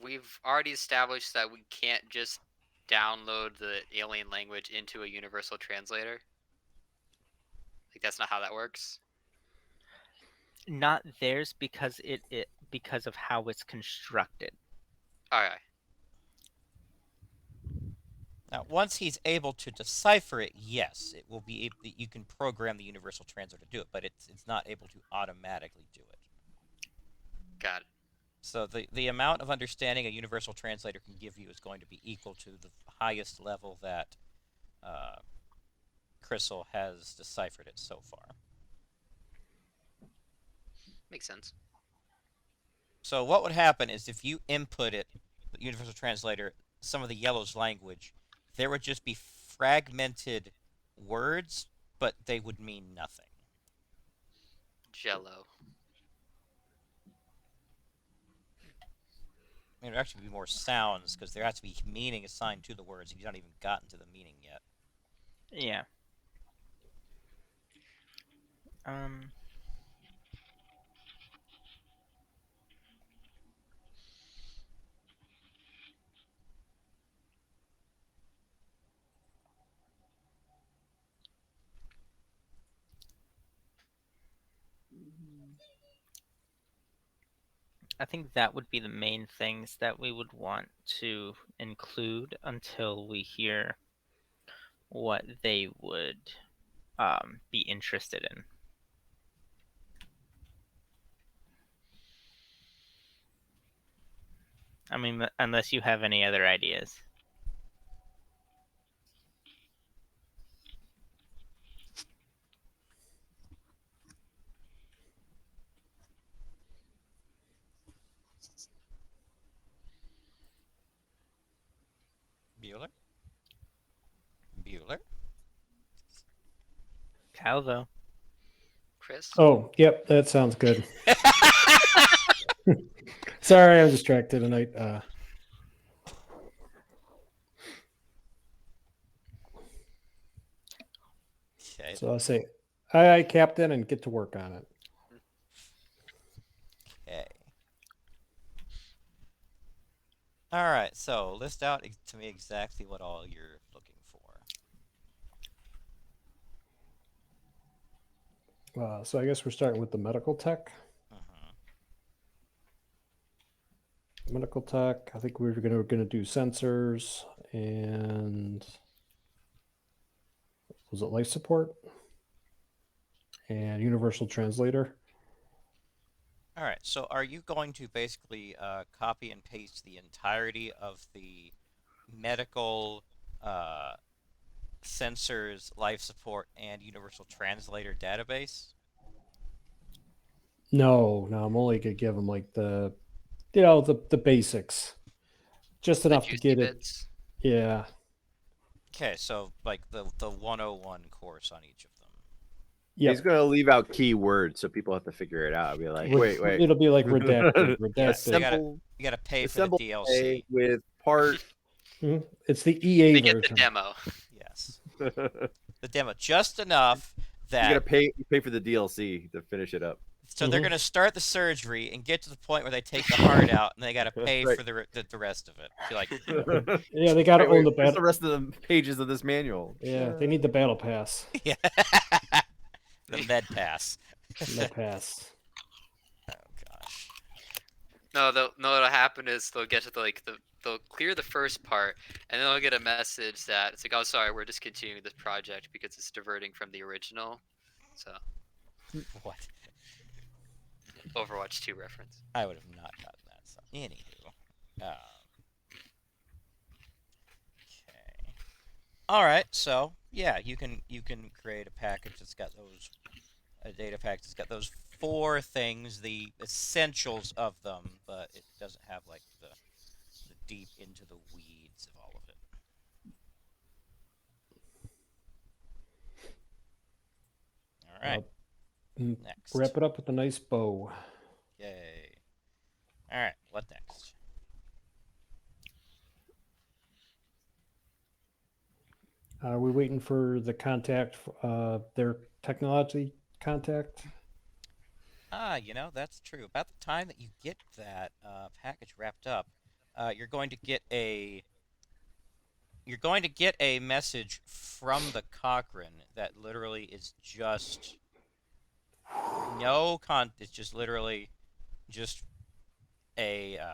we've already established that we can't just download the alien language into a universal translator? Like that's not how that works. Not theirs because because of how it's constructed. All right. Now, once he's able to decipher it, yes, it will be. You can program the universal translator to do it, but it's not able to automatically do it. Got it. So the amount of understanding a universal translator can give you is going to be equal to the highest level that Crystal has deciphered it so far. Makes sense. So what would happen is if you input it, the universal translator, some of the yellow's language, there would just be fragmented words, but they would mean nothing. Jello. I mean, there actually be more sounds because there has to be meaning assigned to the words. You've not even gotten to the meaning yet. Yeah. I think that would be the main things that we would want to include until we hear what they would be interested in. I mean, unless you have any other ideas. Bueller? Bueller? Calvo. Chris? Oh, yep, that sounds good. Sorry, I'm distracted tonight. Okay. So I'll say, aye, Captain, and get to work on it. Okay. All right. So list out to me exactly what all you're looking for. So I guess we're starting with the medical tech. Medical tech. I think we're gonna do sensors and was it life support and universal translator. All right. So are you going to basically copy and paste the entirety of the medical sensors, life support, and universal translator database? No, I'm only gonna give them like the basics, just The enough to juicy get it. bits. Yeah. Okay, so like the 101 course on each of them. Yeah. He's gonna leave out keywords so people have to figure it out. I'll be like, wait. It'll be like redacted. Yes, redacted. you gotta pay for the Assemble DLC. with part. It's the EA They get version. the demo. Yes, You the demo just enough that gotta pay for the DLC to finish it up. so they're gonna start the surgery and get to the point where they take the heart out, and they gotta pay Right. for the rest of it. Be like, Yeah, they gotta own the where's the battle. rest of the pages of this manual? Yeah, they need the battle pass. yeah, the med pass. The pass. Oh gosh. No, what'll happen is they'll get to they'll clear the first part, and then they'll get a message that it's like, oh, sorry, we're discontinuing this project because it's diverting from the original. So, What? Overwatch 2 reference. I would have not gotten that. So, anywho. Okay. All right. So yeah, you can create a package that's got a data package that's got those 4 things, the essentials of them, but it doesn't have like the deep into the weeds of all of it. All right. Next. Wrap it up with a nice bow. Yay. All right. What next? Are we waiting for the contact, their technology contact? That's true. About the time that you get that package wrapped up, you're going to get a you're going to get a message from the Cochrane that literally is just it's just literally just a I don't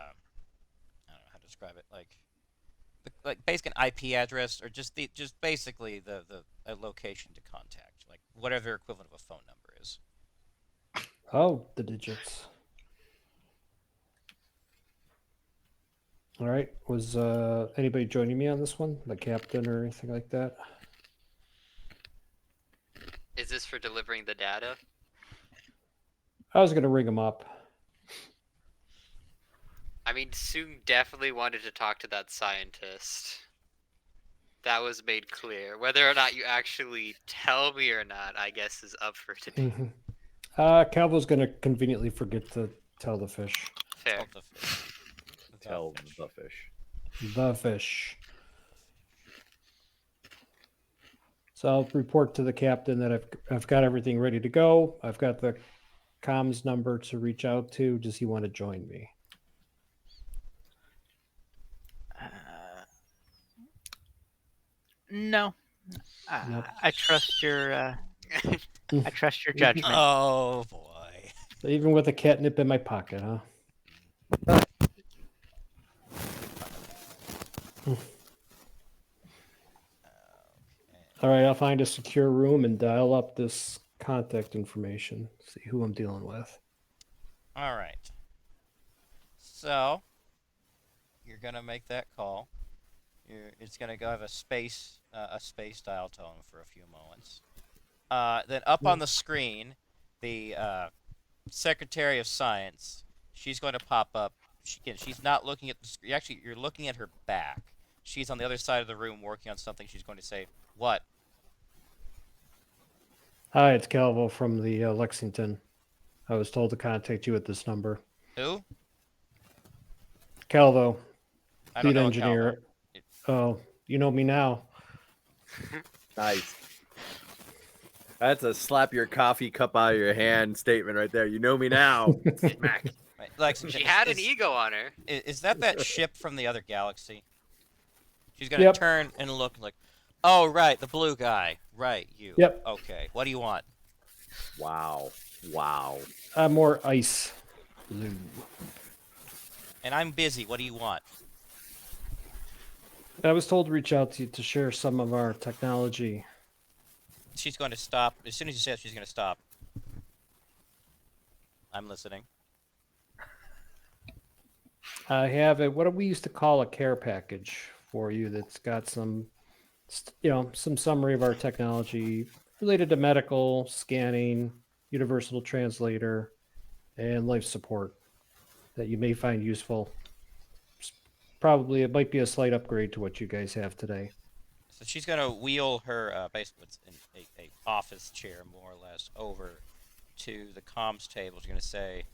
know how to describe it, like basically an IP address or just basically the a location to contact, like whatever their equivalent of a phone number is. Oh, the digits. All right. Was anybody joining me on this one? The captain or anything like that? Is this for delivering the data? I was gonna ring him up. I mean, Soong definitely wanted to talk to that scientist. That was made clear. Whether or not you actually tell me or not, I guess, is up for debate. Calvo's gonna conveniently forget to tell the fish. Fair. Tell the fish. Tell fish. the fish. The fish. So I'll report to the captain that I've got everything ready to go. I've got the comms number to reach out to. Does he want to join me? No. Nope. I trust your I trust your judgment. Oh boy. Even with a catnip in my pocket, huh? All right, I'll find a secure room and dial up this contact information. See who I'm dealing with. All right. So you're gonna make that call. It's gonna go have a space dial tone for a few moments. Then up on the screen, the Secretary of Science, she's going to pop up. She's not looking at the screen. Actually, you're looking at her back. She's on the other side of the room working on something. She's going to say, "What?" Hi, it's Calvo from the Lexington. I was told to contact you at this number. Who? Calvo, I don't lead know a engineer. Oh, you know me now. Nice. That's a slap your coffee cup out of your hand statement right there. You know me now. Smack. Right, Lexington, She had an ego on her. Is that ship from the other galaxy? She's gonna Yep. turn and look like, oh right, the blue guy, right? You. Yep. Okay. What do you want? Wow. Wow. More ice blue. And I'm busy. What do you want? I was told to reach out to you to share some of our technology. She's going to stop. As soon as you say it, she's going to stop. I'm listening. I have what we used to call a care package for you that's got some, some summary of our technology related to medical, scanning, universal translator, and life support that you may find useful. Probably it might be a slight upgrade to what you guys have today. So she's going to wheel her, basically it's a office chair, more or less, over to the comms table. She's going to say,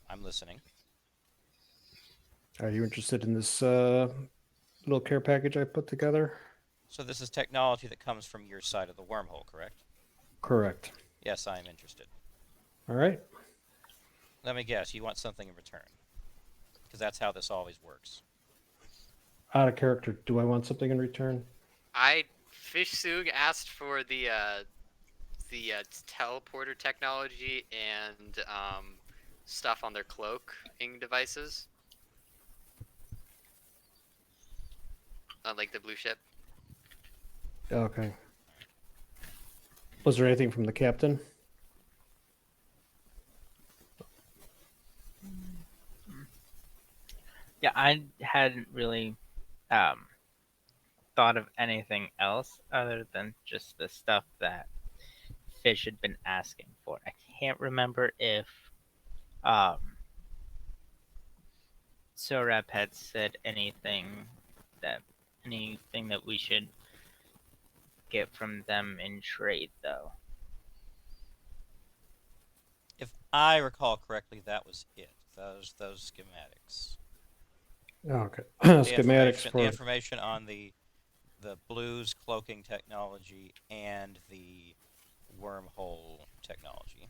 I'm listening. Are you interested in this little care package I put together? So this is technology that comes from your side of the wormhole, correct? Correct. Yes, I am interested. All right. Let me guess, you want something in return. Because that's how this always works. Out of character, do I want something in return? Fish Soong asked for the teleporter technology and stuff on their cloaking devices. Like the blue ship. Okay. Was there anything from the captain? Yeah, I hadn't really thought of anything else other than just the stuff that Fish had been asking for. I can't remember if Sorab had said anything that we should get from them in trade, though. If I recall correctly, that was it. Those schematics. Okay. The Schematics the for information on the blues cloaking technology and the wormhole technology.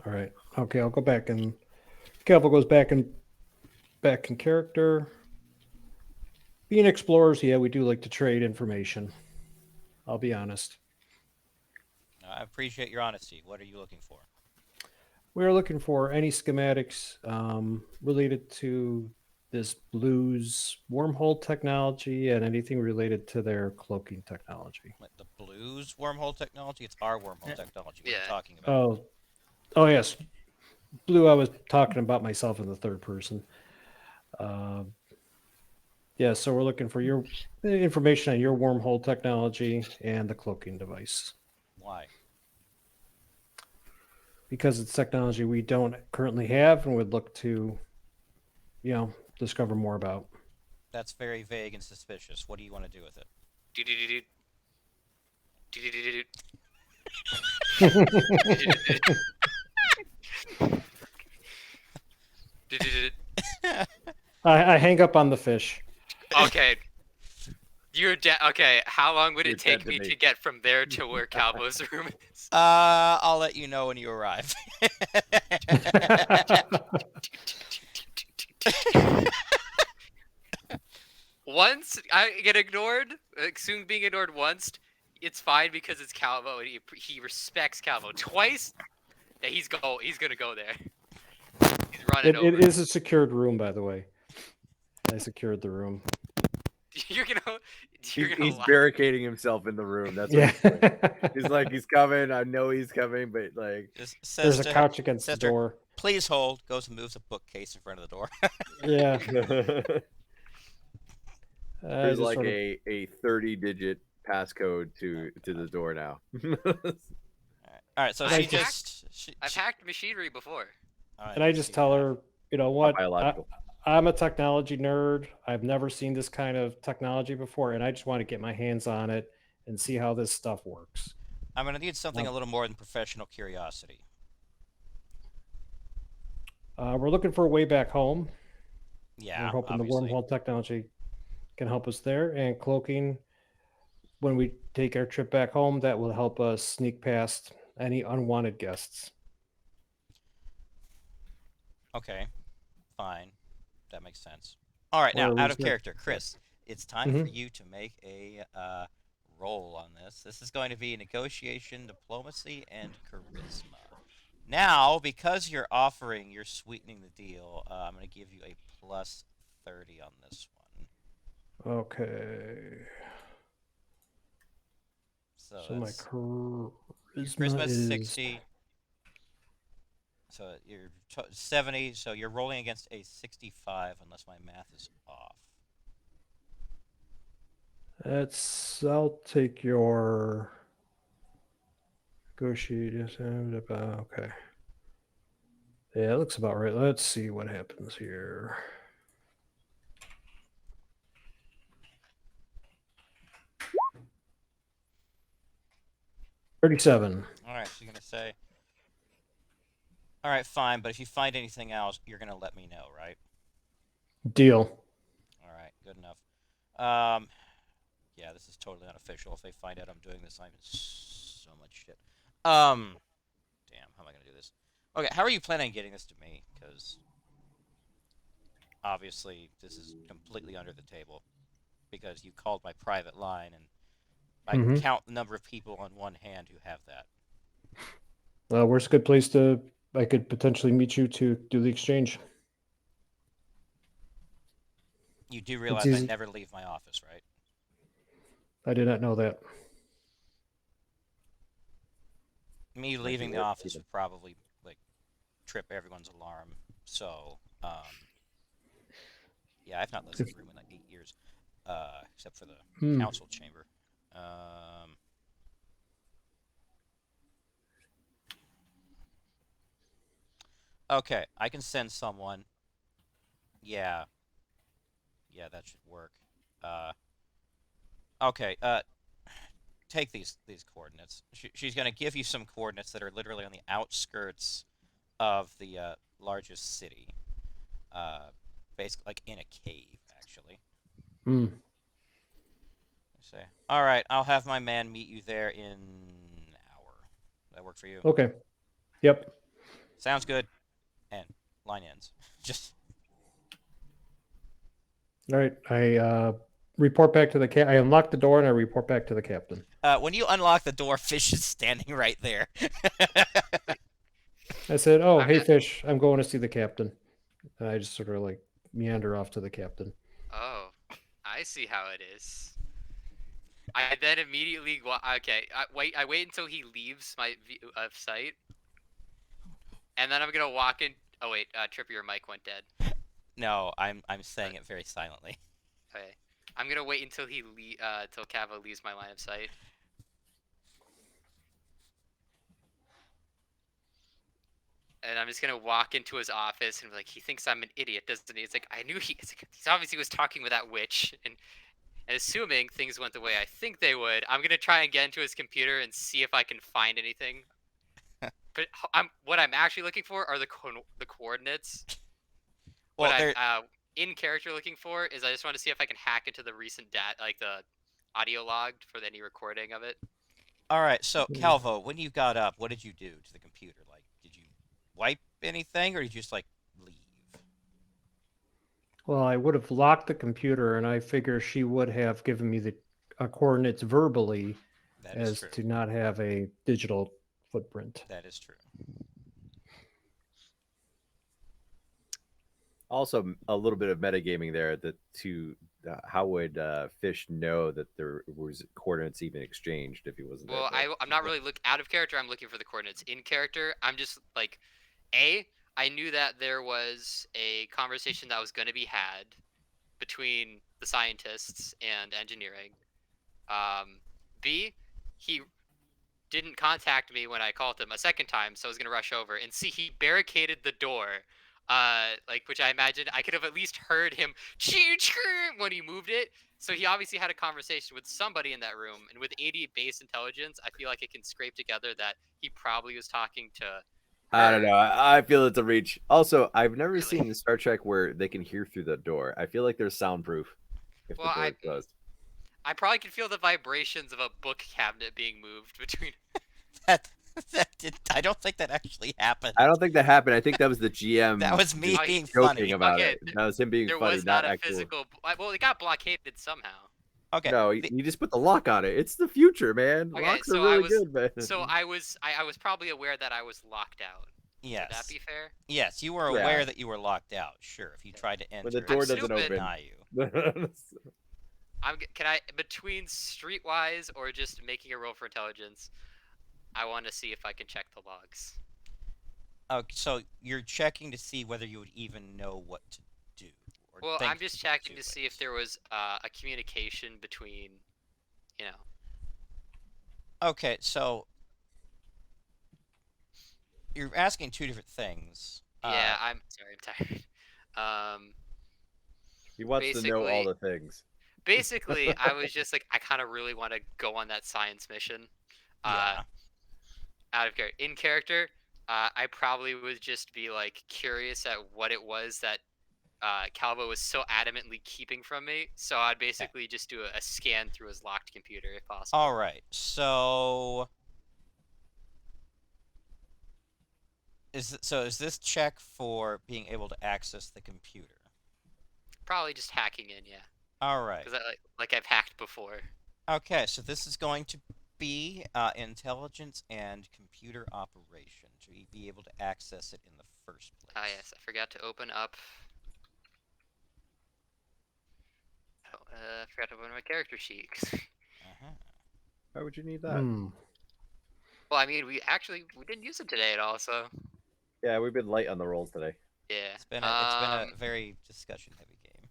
All right. Okay, I'll go back and Calvo goes back in character. being explorers, yeah, we do like to trade information. I'll be honest. I appreciate your honesty. What are you looking for? We're looking for any schematics related to this Blues wormhole technology and anything related to their cloaking technology. What, the Blues wormhole technology? It's our wormhole technology. What are you Yeah. talking about? Oh yes, Blue. I was talking about myself in the third person. Yeah, so we're looking for your information on your wormhole technology and the cloaking device Why? because it's technology we don't currently have and would look to, discover more about. That's very vague and suspicious. What do you want to do with it? Do-do-do-do. Do-do-do-do-do. Do-do-do-do. I hang up on the fish. Okay. You're dead. Okay, how long would You're it take dead to me me. to get from there to where Calvo's room is? I'll let you know when you arrive. Once I get ignored, like soon being ignored once, it's fine because it's Calvo and he respects Calvo. Twice, yeah, he's gonna go there. He's running It over. is a secured room, by the way. I secured the room. You're gonna He's lie. barricading himself in the room. That's what Yeah. he's doing. He's like, he's coming. I know he's coming, but like, Just says There's a to couch against the says to her, door. please hold. Goes and moves a bookcase in front of the door. Yeah. there's just like sort of- a 30-digit passcode to the door now. All right. So I've she hacked- just I've hacked machinery before. all right, and I let's just see tell that. her, you know what? Biological. I'm a technology nerd. I've never seen this kind of technology before, and I just want to get my hands on it and see how this stuff works. I'm gonna need something a little more than professional curiosity. We're looking for a way back home. Yeah, We're hoping obviously. the wormhole technology can help us there, and cloaking. When we take our trip back home, that will help us sneak past any unwanted guests. Okay, fine, that makes sense. All right, now Or out of research- character, Chris. It's time for Mhm. you to make a roll on this. This is going to be negotiation, diplomacy, and charisma. Now, because you're sweetening the deal, I'm going to give you a plus 30 on this one. Okay. So, So my that's charisma is is 60. So you're 70. So you're rolling against a 65, unless my math is off. I'll take your negotiation. Okay. Yeah, it looks about right. Let's see what happens here. $37. All right, so you're gonna say, all right, fine, but if you find anything else, you're gonna let me know, right? Deal. All right, good enough. Yeah, this is totally unofficial. If they find out I'm doing this, I'm in so much shit. Damn, how am I gonna do this? Okay, how are you planning on getting this to me? Because obviously this is completely under the table. Because you called my private line, and I can count the number of people on one hand who have that. Where's a good place I could potentially meet you to do the exchange? You do realize I never leave my office, right? I did not know that. Me leaving the office would probably trip everyone's alarm. So, yeah, I've not left the room in like 8 years, except for the council chamber. Okay, I can send someone. Yeah, that should work. Okay, take these coordinates. She's gonna give you some coordinates that are literally on the outskirts of the largest city. Basically, like in a cave, actually. Say, all right, I'll have my man meet you there in an hour. Does that work for you? Okay. Yep. Sounds good. And line ends. Just All right. I report back to the I unlock the door and I report back to the captain. When you unlock the door, Fish is standing right there. I said, "Oh, I'm hey, just- Fish, I'm going to see the captain." And I just sort of like meander off to the captain. Oh, I see how it is. I then immediately okay. I wait until he leaves my view of sight, and then I'm gonna walk in. Oh wait, Tripper, your mic went dead. No, I'm saying it very silently. Okay, I'm gonna wait until till Cavo leaves my line of sight. And I'm just gonna walk into his office and be like, he thinks I'm an idiot, doesn't he? It's like I knew it's like, he's obviously was talking with that witch, and assuming things went the way I think they would, I'm gonna try and get into his computer and see if I can find anything. But what I'm actually looking for are the coordinates. Well, What there. I'm in character looking for is I just want to see if I can hack into the recent like the audio logged for any recording of it. All right, so Calvo, when you got up, what did you do to the computer? Like, did you wipe anything, or did you just like leave? Well, I would have locked the computer, and I figure she would have given me the coordinates verbally, That is as true. to not have a digital footprint. That is true. Also, a little bit of metagaming there. How would Fish know that there was coordinates even exchanged if he wasn't Well, there? I'm not really out of character. I'm looking for the coordinates. In character, I'm just like, I knew that there was a conversation that was going to be had between the scientists and engineering. B, he didn't contact me when I called him a second time, so I was gonna rush over. And C, he barricaded the door, like which I imagined I could have at least heard him when he moved it. So he obviously had a conversation with somebody in that room, and with 80 base intelligence, I feel like it can scrape together that he probably was talking to her. I don't know. I feel it's a reach. Also, I've never Really? seen in Star Trek where they can hear through the door. I feel like there's soundproof if Well, the door is closed. I probably could feel the vibrations of a book cabinet being moved between. I don't think that actually happened. I don't think that happened. I think that was the GM. That was me Oh, being joking funny. about Okay, it. That was him being There funny, was not a actual. physical. Well, it got blockaded somehow. Okay. No, you just put the lock on it. It's the future, man. Okay, Locks so are I really was- good, man. So I was probably aware that I was locked out. Yes. Would that be fair? Yes, you were Yeah. aware that you were locked out. Sure, if you tried to enter, When the door I'm doesn't stupid. open. deny you. Can I between streetwise or just making a roll for intelligence? I want to see if I can check the logs. Okay, so you're checking to see whether you would even know what to do. Or Well, think I'm just checking do to see if it. there was a communication between, you know. Okay, so you're asking two different things. Yeah, I'm sorry, I'm tired. He wants to know all Basically- the things. Basically, I was just like, I kind of really want to go on that science mission. Yeah. Out of character. In character, I probably would just be like curious at what it was that Calvo was so adamantly keeping from me. So I'd basically just do a scan through his locked computer if possible. All right. So is this check for being able to access the computer? Probably just hacking in, yeah. All right. Because like I've hacked before. Okay, so this is going to be intelligence and computer operation to be able to access it in the first place. Ah, yes, I forgot to open up. Oh, I forgot to open my character sheet. Uh-huh. Why would you need that? Well, I mean, we didn't use it today at all, so Yeah, we've been light on the rolls today. yeah. It's been a very discussion heavy game.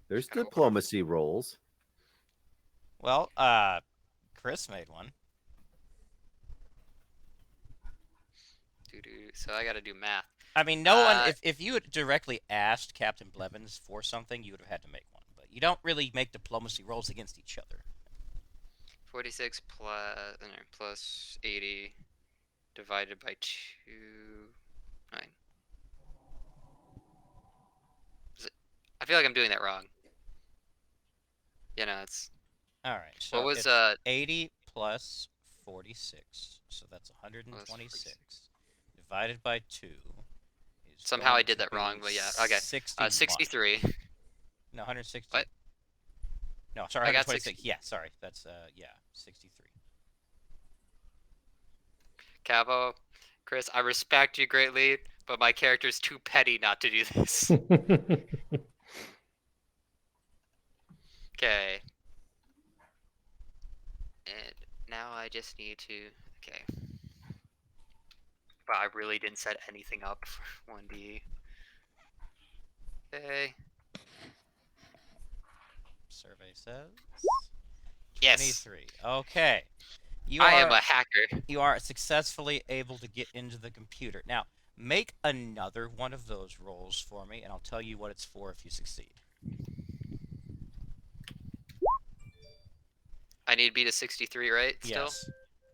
There's Oh. diplomacy rolls. Well, Chris made one. So I got to do math. I mean, no one. Uh, If you had directly asked Captain Blevins for something, you would have had to make one. But you don't really make diplomacy rolls against each other. 46 plus 80 divided by 2. 9. I feel like I'm doing that wrong. Yeah, no, it's. All right. So What was it's 80 plus 46, so that's 126 divided by 2. Is Somehow I going did to that be wrong, but yeah, okay. 61. 63. No, 160. What? No, sorry, I got 126. Yeah, sorry. That's 63. Cavo, Chris, I respect you greatly, but my character's too petty not to do this. Okay. And now I just need to. Okay. But I really didn't set anything up for 1D. Okay. Survey says Yes. 23. Okay. I am a hacker. You are successfully able to get into the computer. Now, make another one of those rolls for me, and I'll tell you what it's for if you succeed. I need to beat a 63, right? Still? Yes.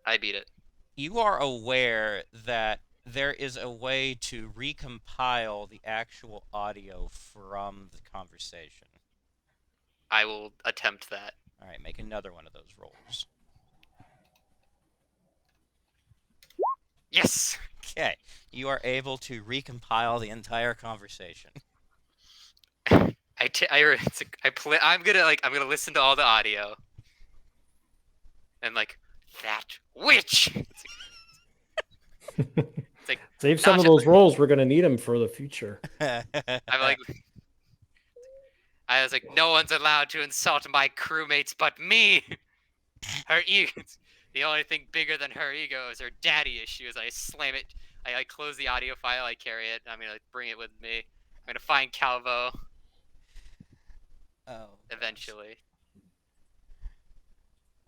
I beat it. You are aware that there is a way to recompile the actual audio from the conversation. I will attempt that. All right, make another one of those rolls. Yes! Okay, you are able to recompile the entire conversation. I'm gonna listen to all the audio. And like, that witch! It's like, Save some of those rolls. We're gonna need them for the future. I'm like, I was like, no one's allowed to insult my crewmates but me. Her ego, the only thing bigger than her ego is her daddy issues. I slam it. I like close the audio file. I carry it. I'm gonna bring it with me. I'm gonna find Calvo. Oh. Eventually.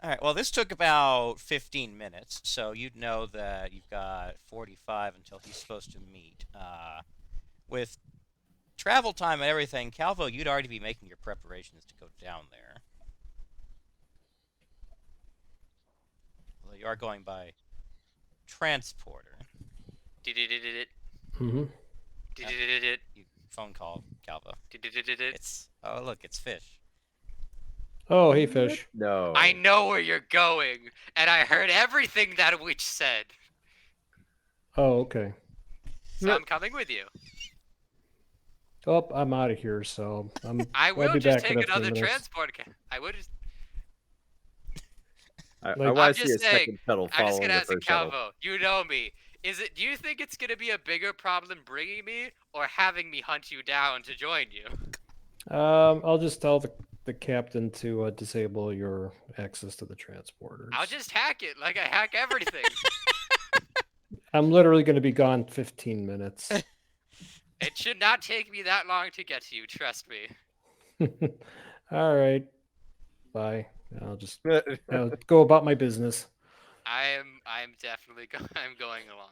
All right. Well, this took about 15 minutes, so you'd know that you've got 45 until he's supposed to meet. With travel time and everything, Calvo, you'd already be making your preparations to go down there. Well, you are going by transporter. Mm-hmm. You phone call Calvo. It's look, it's Fish. Oh, hey, Fish. No. I know where you're going, and I heard everything that witch said. Oh, okay. So I'm coming with you. Oh, I'm out of here, so I I'll will be just back in take a few another minutes. transport. I would just. I Like- want I'm to see just a saying, second shuttle I'm just following gonna the ask you, first shuttle. Calvo. You know me. Do you think it's gonna be a bigger problem bringing me or having me hunt you down to join you? I'll just tell the captain to disable your access to the transporters. I'll just hack it like I hack everything. I'm literally going to be gone 15 minutes. It should not take me that long to get to you. Trust me. All right. Bye. I'll just go about my business. I'm definitely I'm going along.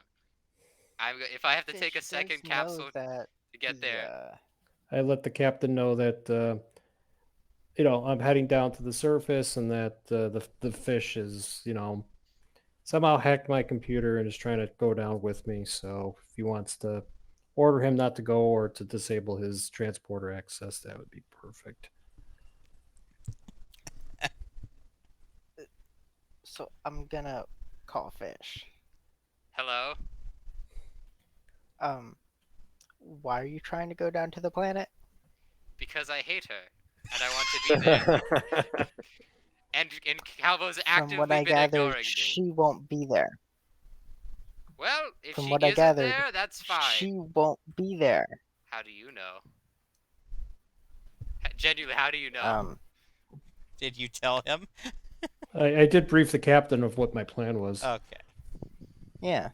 If I have to take a Fish second does know capsule that to get there. I let the captain know that I'm heading down to the surface and that the fish is somehow hacked my computer and is trying to go down with me. So if he wants to order him not to go or to disable his transporter access, that would be perfect. So I'm gonna call Fish. Hello. Why are you trying to go down to the planet? Because I hate her and I want to be there. and Calvo's actively From what I been gather, ignoring me. she won't be there. Well, if From she what I isn't gathered, there, that's fine. She won't be there. How do you know? Genuinely, how do you know? Did you tell him? I did brief the captain of what my plan was. Okay. Yeah.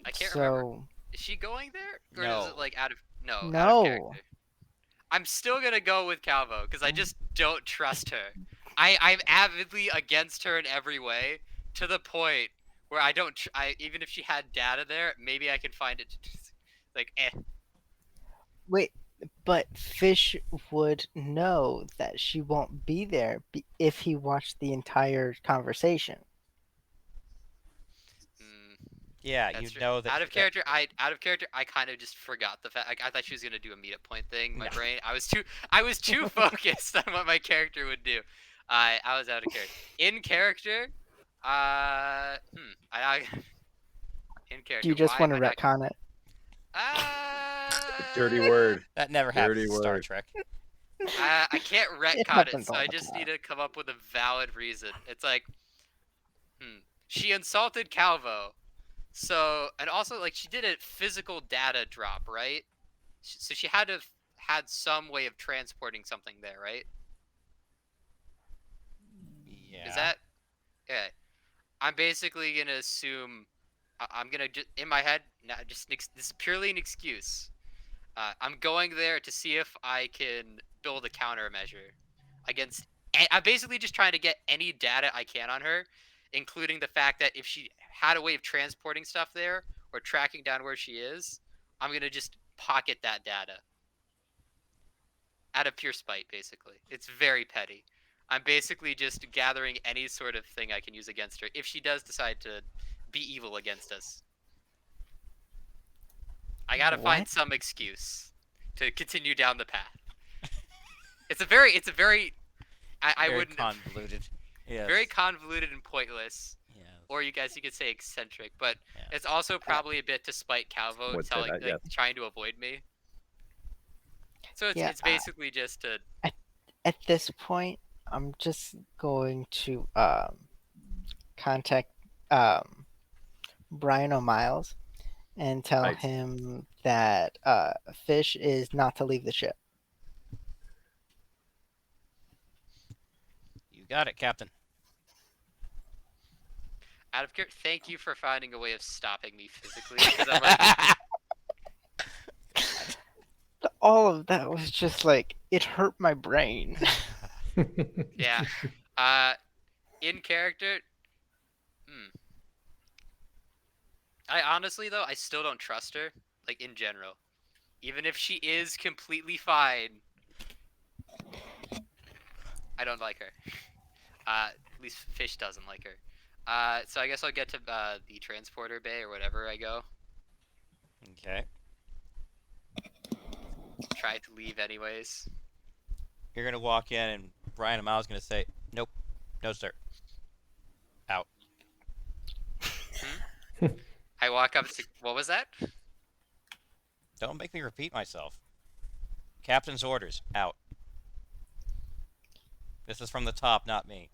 I can't remember. Is she going there? Or No. is it like out of out of No. character? I'm still gonna go with Calvo because I just don't trust her. I'm avidly against her in every way to the point where I don't. Even if she had data there, maybe I can find it. Like Wait, but Fish would know that she won't be there if he watched the entire conversation. Yeah, That's you true. know that. Out of character, I kind of just forgot the fact. I thought she was gonna do a meetup point thing. My brain, I was too focused on what my character would do. I was out of character. In character, in character. Do you just why want to am I not- retcon it? Dirty word. That never Dirty happens in Star word. Trek. I can't retcon it, happens so all I the just time. need to come up with a valid reason. It's like, she insulted Calvo, so, and also like she did a physical data drop, right? So she had to have had some way of transporting something there, right? Yeah. Is that? Yeah. I'm basically gonna assume. I'm gonna just in my head. This is purely an excuse. I'm going there to see if I can build a countermeasure against. I'm basically just trying to get any data I can on her, including the fact that if she had a way of transporting stuff there or tracking down where she is, I'm gonna just pocket that data out of pure spite. Basically, it's very petty. I'm basically just gathering any sort of thing I can use against her if she does decide to be evil against us. I gotta find What? some excuse to continue down the path. It's a very, I Very wouldn't, convoluted. Yes. very convoluted and pointless. Yes. Or you could say eccentric, but Yeah. it's also probably a bit to spite Calvo, Would say that, yes. trying to avoid me. So it's Yeah, it's basically just to. At this point, I'm just going to contact Brian O'Miles and tell Nice. him that Fish is not to leave the ship. You got it, Captain. Out of care, thank you for finding a way of stopping me physically, because I'm like, All of that was just like it hurt my brain. yeah. In character, I honestly though, I still don't trust her, like in general. Even if she is completely fine, I don't like her. At least Fish doesn't like her. So I guess I'll get to the transporter bay or whatever I go. Okay. Try to leave anyways. You're gonna walk in, and Brian O'Malley's gonna say, "Nope, no sir." Out. I walk up to. What was that? Don't make me repeat myself. Captain's orders. Out. This is from the top, not me.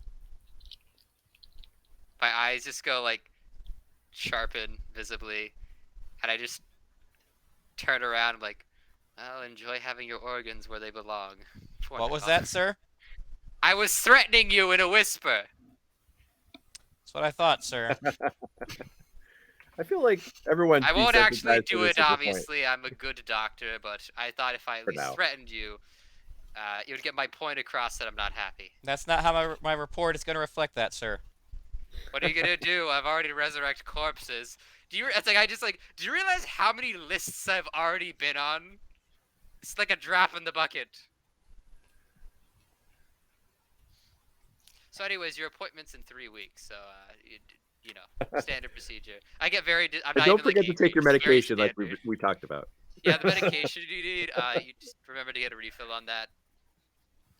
My eyes just go like sharpen visibly, and I just turn around. I'm like, "Well, enjoy having your organs where they belong." For What was now." that, sir? I was threatening you in a whisper. That's what I thought, sir. I feel like everyone's I won't actually desensitized to do this it, at this point. obviously. I'm a good doctor, but I thought if I at For least now. threatened you, you would get my point across that I'm not happy. That's not how my report is gonna reflect that, sir. What are you gonna do? I've already resurrected corpses. It's like do you realize how many lists I've already been on? It's like a drop in the bucket. So anyways, your appointment's in 3 weeks, so you know, standard procedure. I get very. I'm And not don't even, like, forget to angry, take your just very medication like standard. we talked about. Yeah, the medication you need. You just remember to get a refill on that.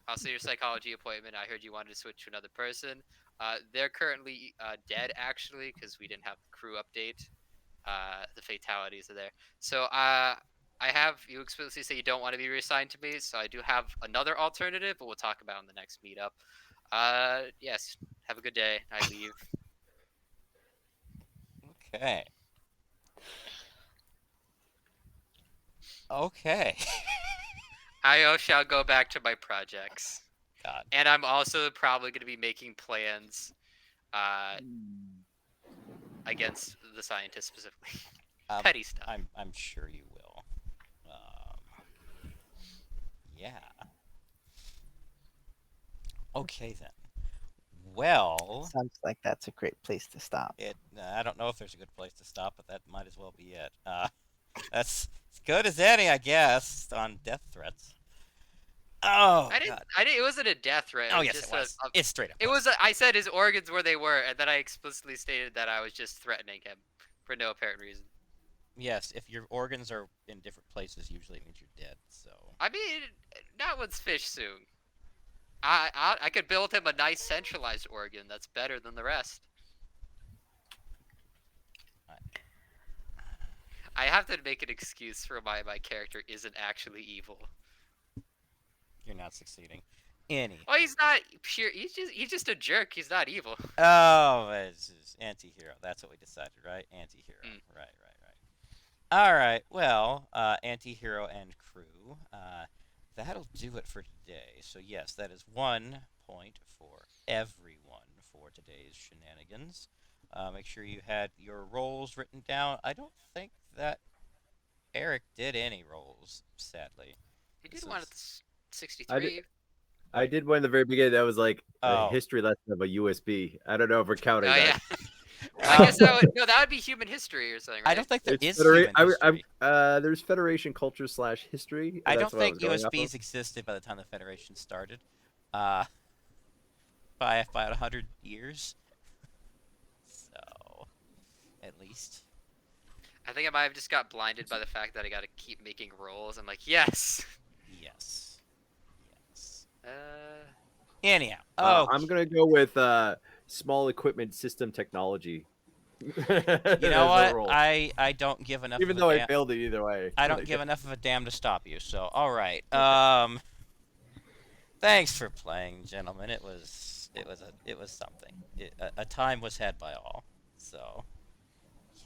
Also, your psychology appointment. I heard you wanted to switch to another person. They're currently dead, actually, because we didn't have the crew update. The fatalities are there. So I have you explicitly say you don't want to be reassigned to me. So I do have another alternative, but we'll talk about in the next meetup. Yes. Have a good day. I leave. Okay. Okay. I shall go back to my projects. God. And I'm also probably going to be making plans against the scientists specifically. Petty stuff. I'm sure you will. Yeah. Okay then. Well, Sounds like that's a great place to stop. I don't know if there's a good place to stop, but that might as well be it. That's as good as any, I guess, on death threats. Oh, I didn't. God. It wasn't a death threat. Oh, was yes, just it was. It's straight up. It was. I said his organs where they were, and then I explicitly stated that I was just threatening him for no apparent reason. Yes, if your organs are in different places, usually it means you're dead. So. I mean, not with Fish soon. I could build him a nice centralized organ that's better than the rest. I have to make an excuse for why my character isn't actually evil. You're not succeeding. Any. Oh, he's not pure. He's just a jerk. He's not evil. Oh, it's anti-hero. That's what we decided, right? Anti-hero. Mm. Right. All right. Well, anti-hero and crew. That'll do it for today. So yes, that is 1 point for everyone for today's shenanigans. Make sure you had your roles written down. I don't think that Eric did any roles, sadly. He This did one is- at the 63. I did one in the very beginning that was like a Oh. history lesson of a USB. I don't know if we're counting Oh that. yeah. I guess that would be human history or something, right? I don't think there It's is human history. there's Federation culture / history. I don't That's what think was going off USBs of. existed by the time the Federation started. By about 100 years. So, at least. I think I might have just got blinded by the fact that I got to keep making rolls. I'm like, yes. Yes. Anyhow. Oh, I'm gonna go with small equipment system technology. you As know a what? role. I don't give enough. Even of though a I damn, failed it either way. I don't Like, give enough of a damn to stop you. So, all right. Thanks for playing, gentlemen. It was something. A time was had by all. So, yeah.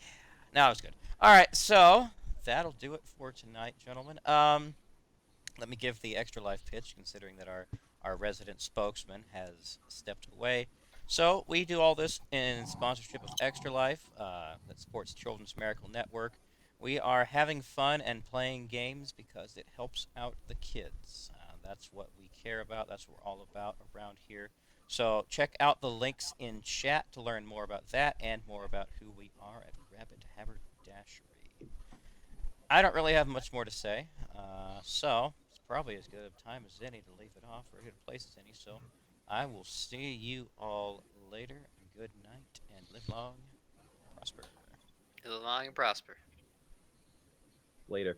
Now it was good. All right. So that'll do it for tonight, gentlemen. Let me give the extra life pitch, considering that our resident spokesman has stepped away. So we do all this in sponsorship of Extra Life, that supports Children's Miracle Network. We are having fun and playing games because it helps out the kids. That's what we care about. That's what we're all about around here. So check out the links in chat to learn more about that and more about who we are at Rabbit Haberdashery. I don't really have much more to say, so it's probably as good a time as any to leave it off, or a good place as any. So I will see you all later. Good night, and live long, prosper. Live long and prosper. later.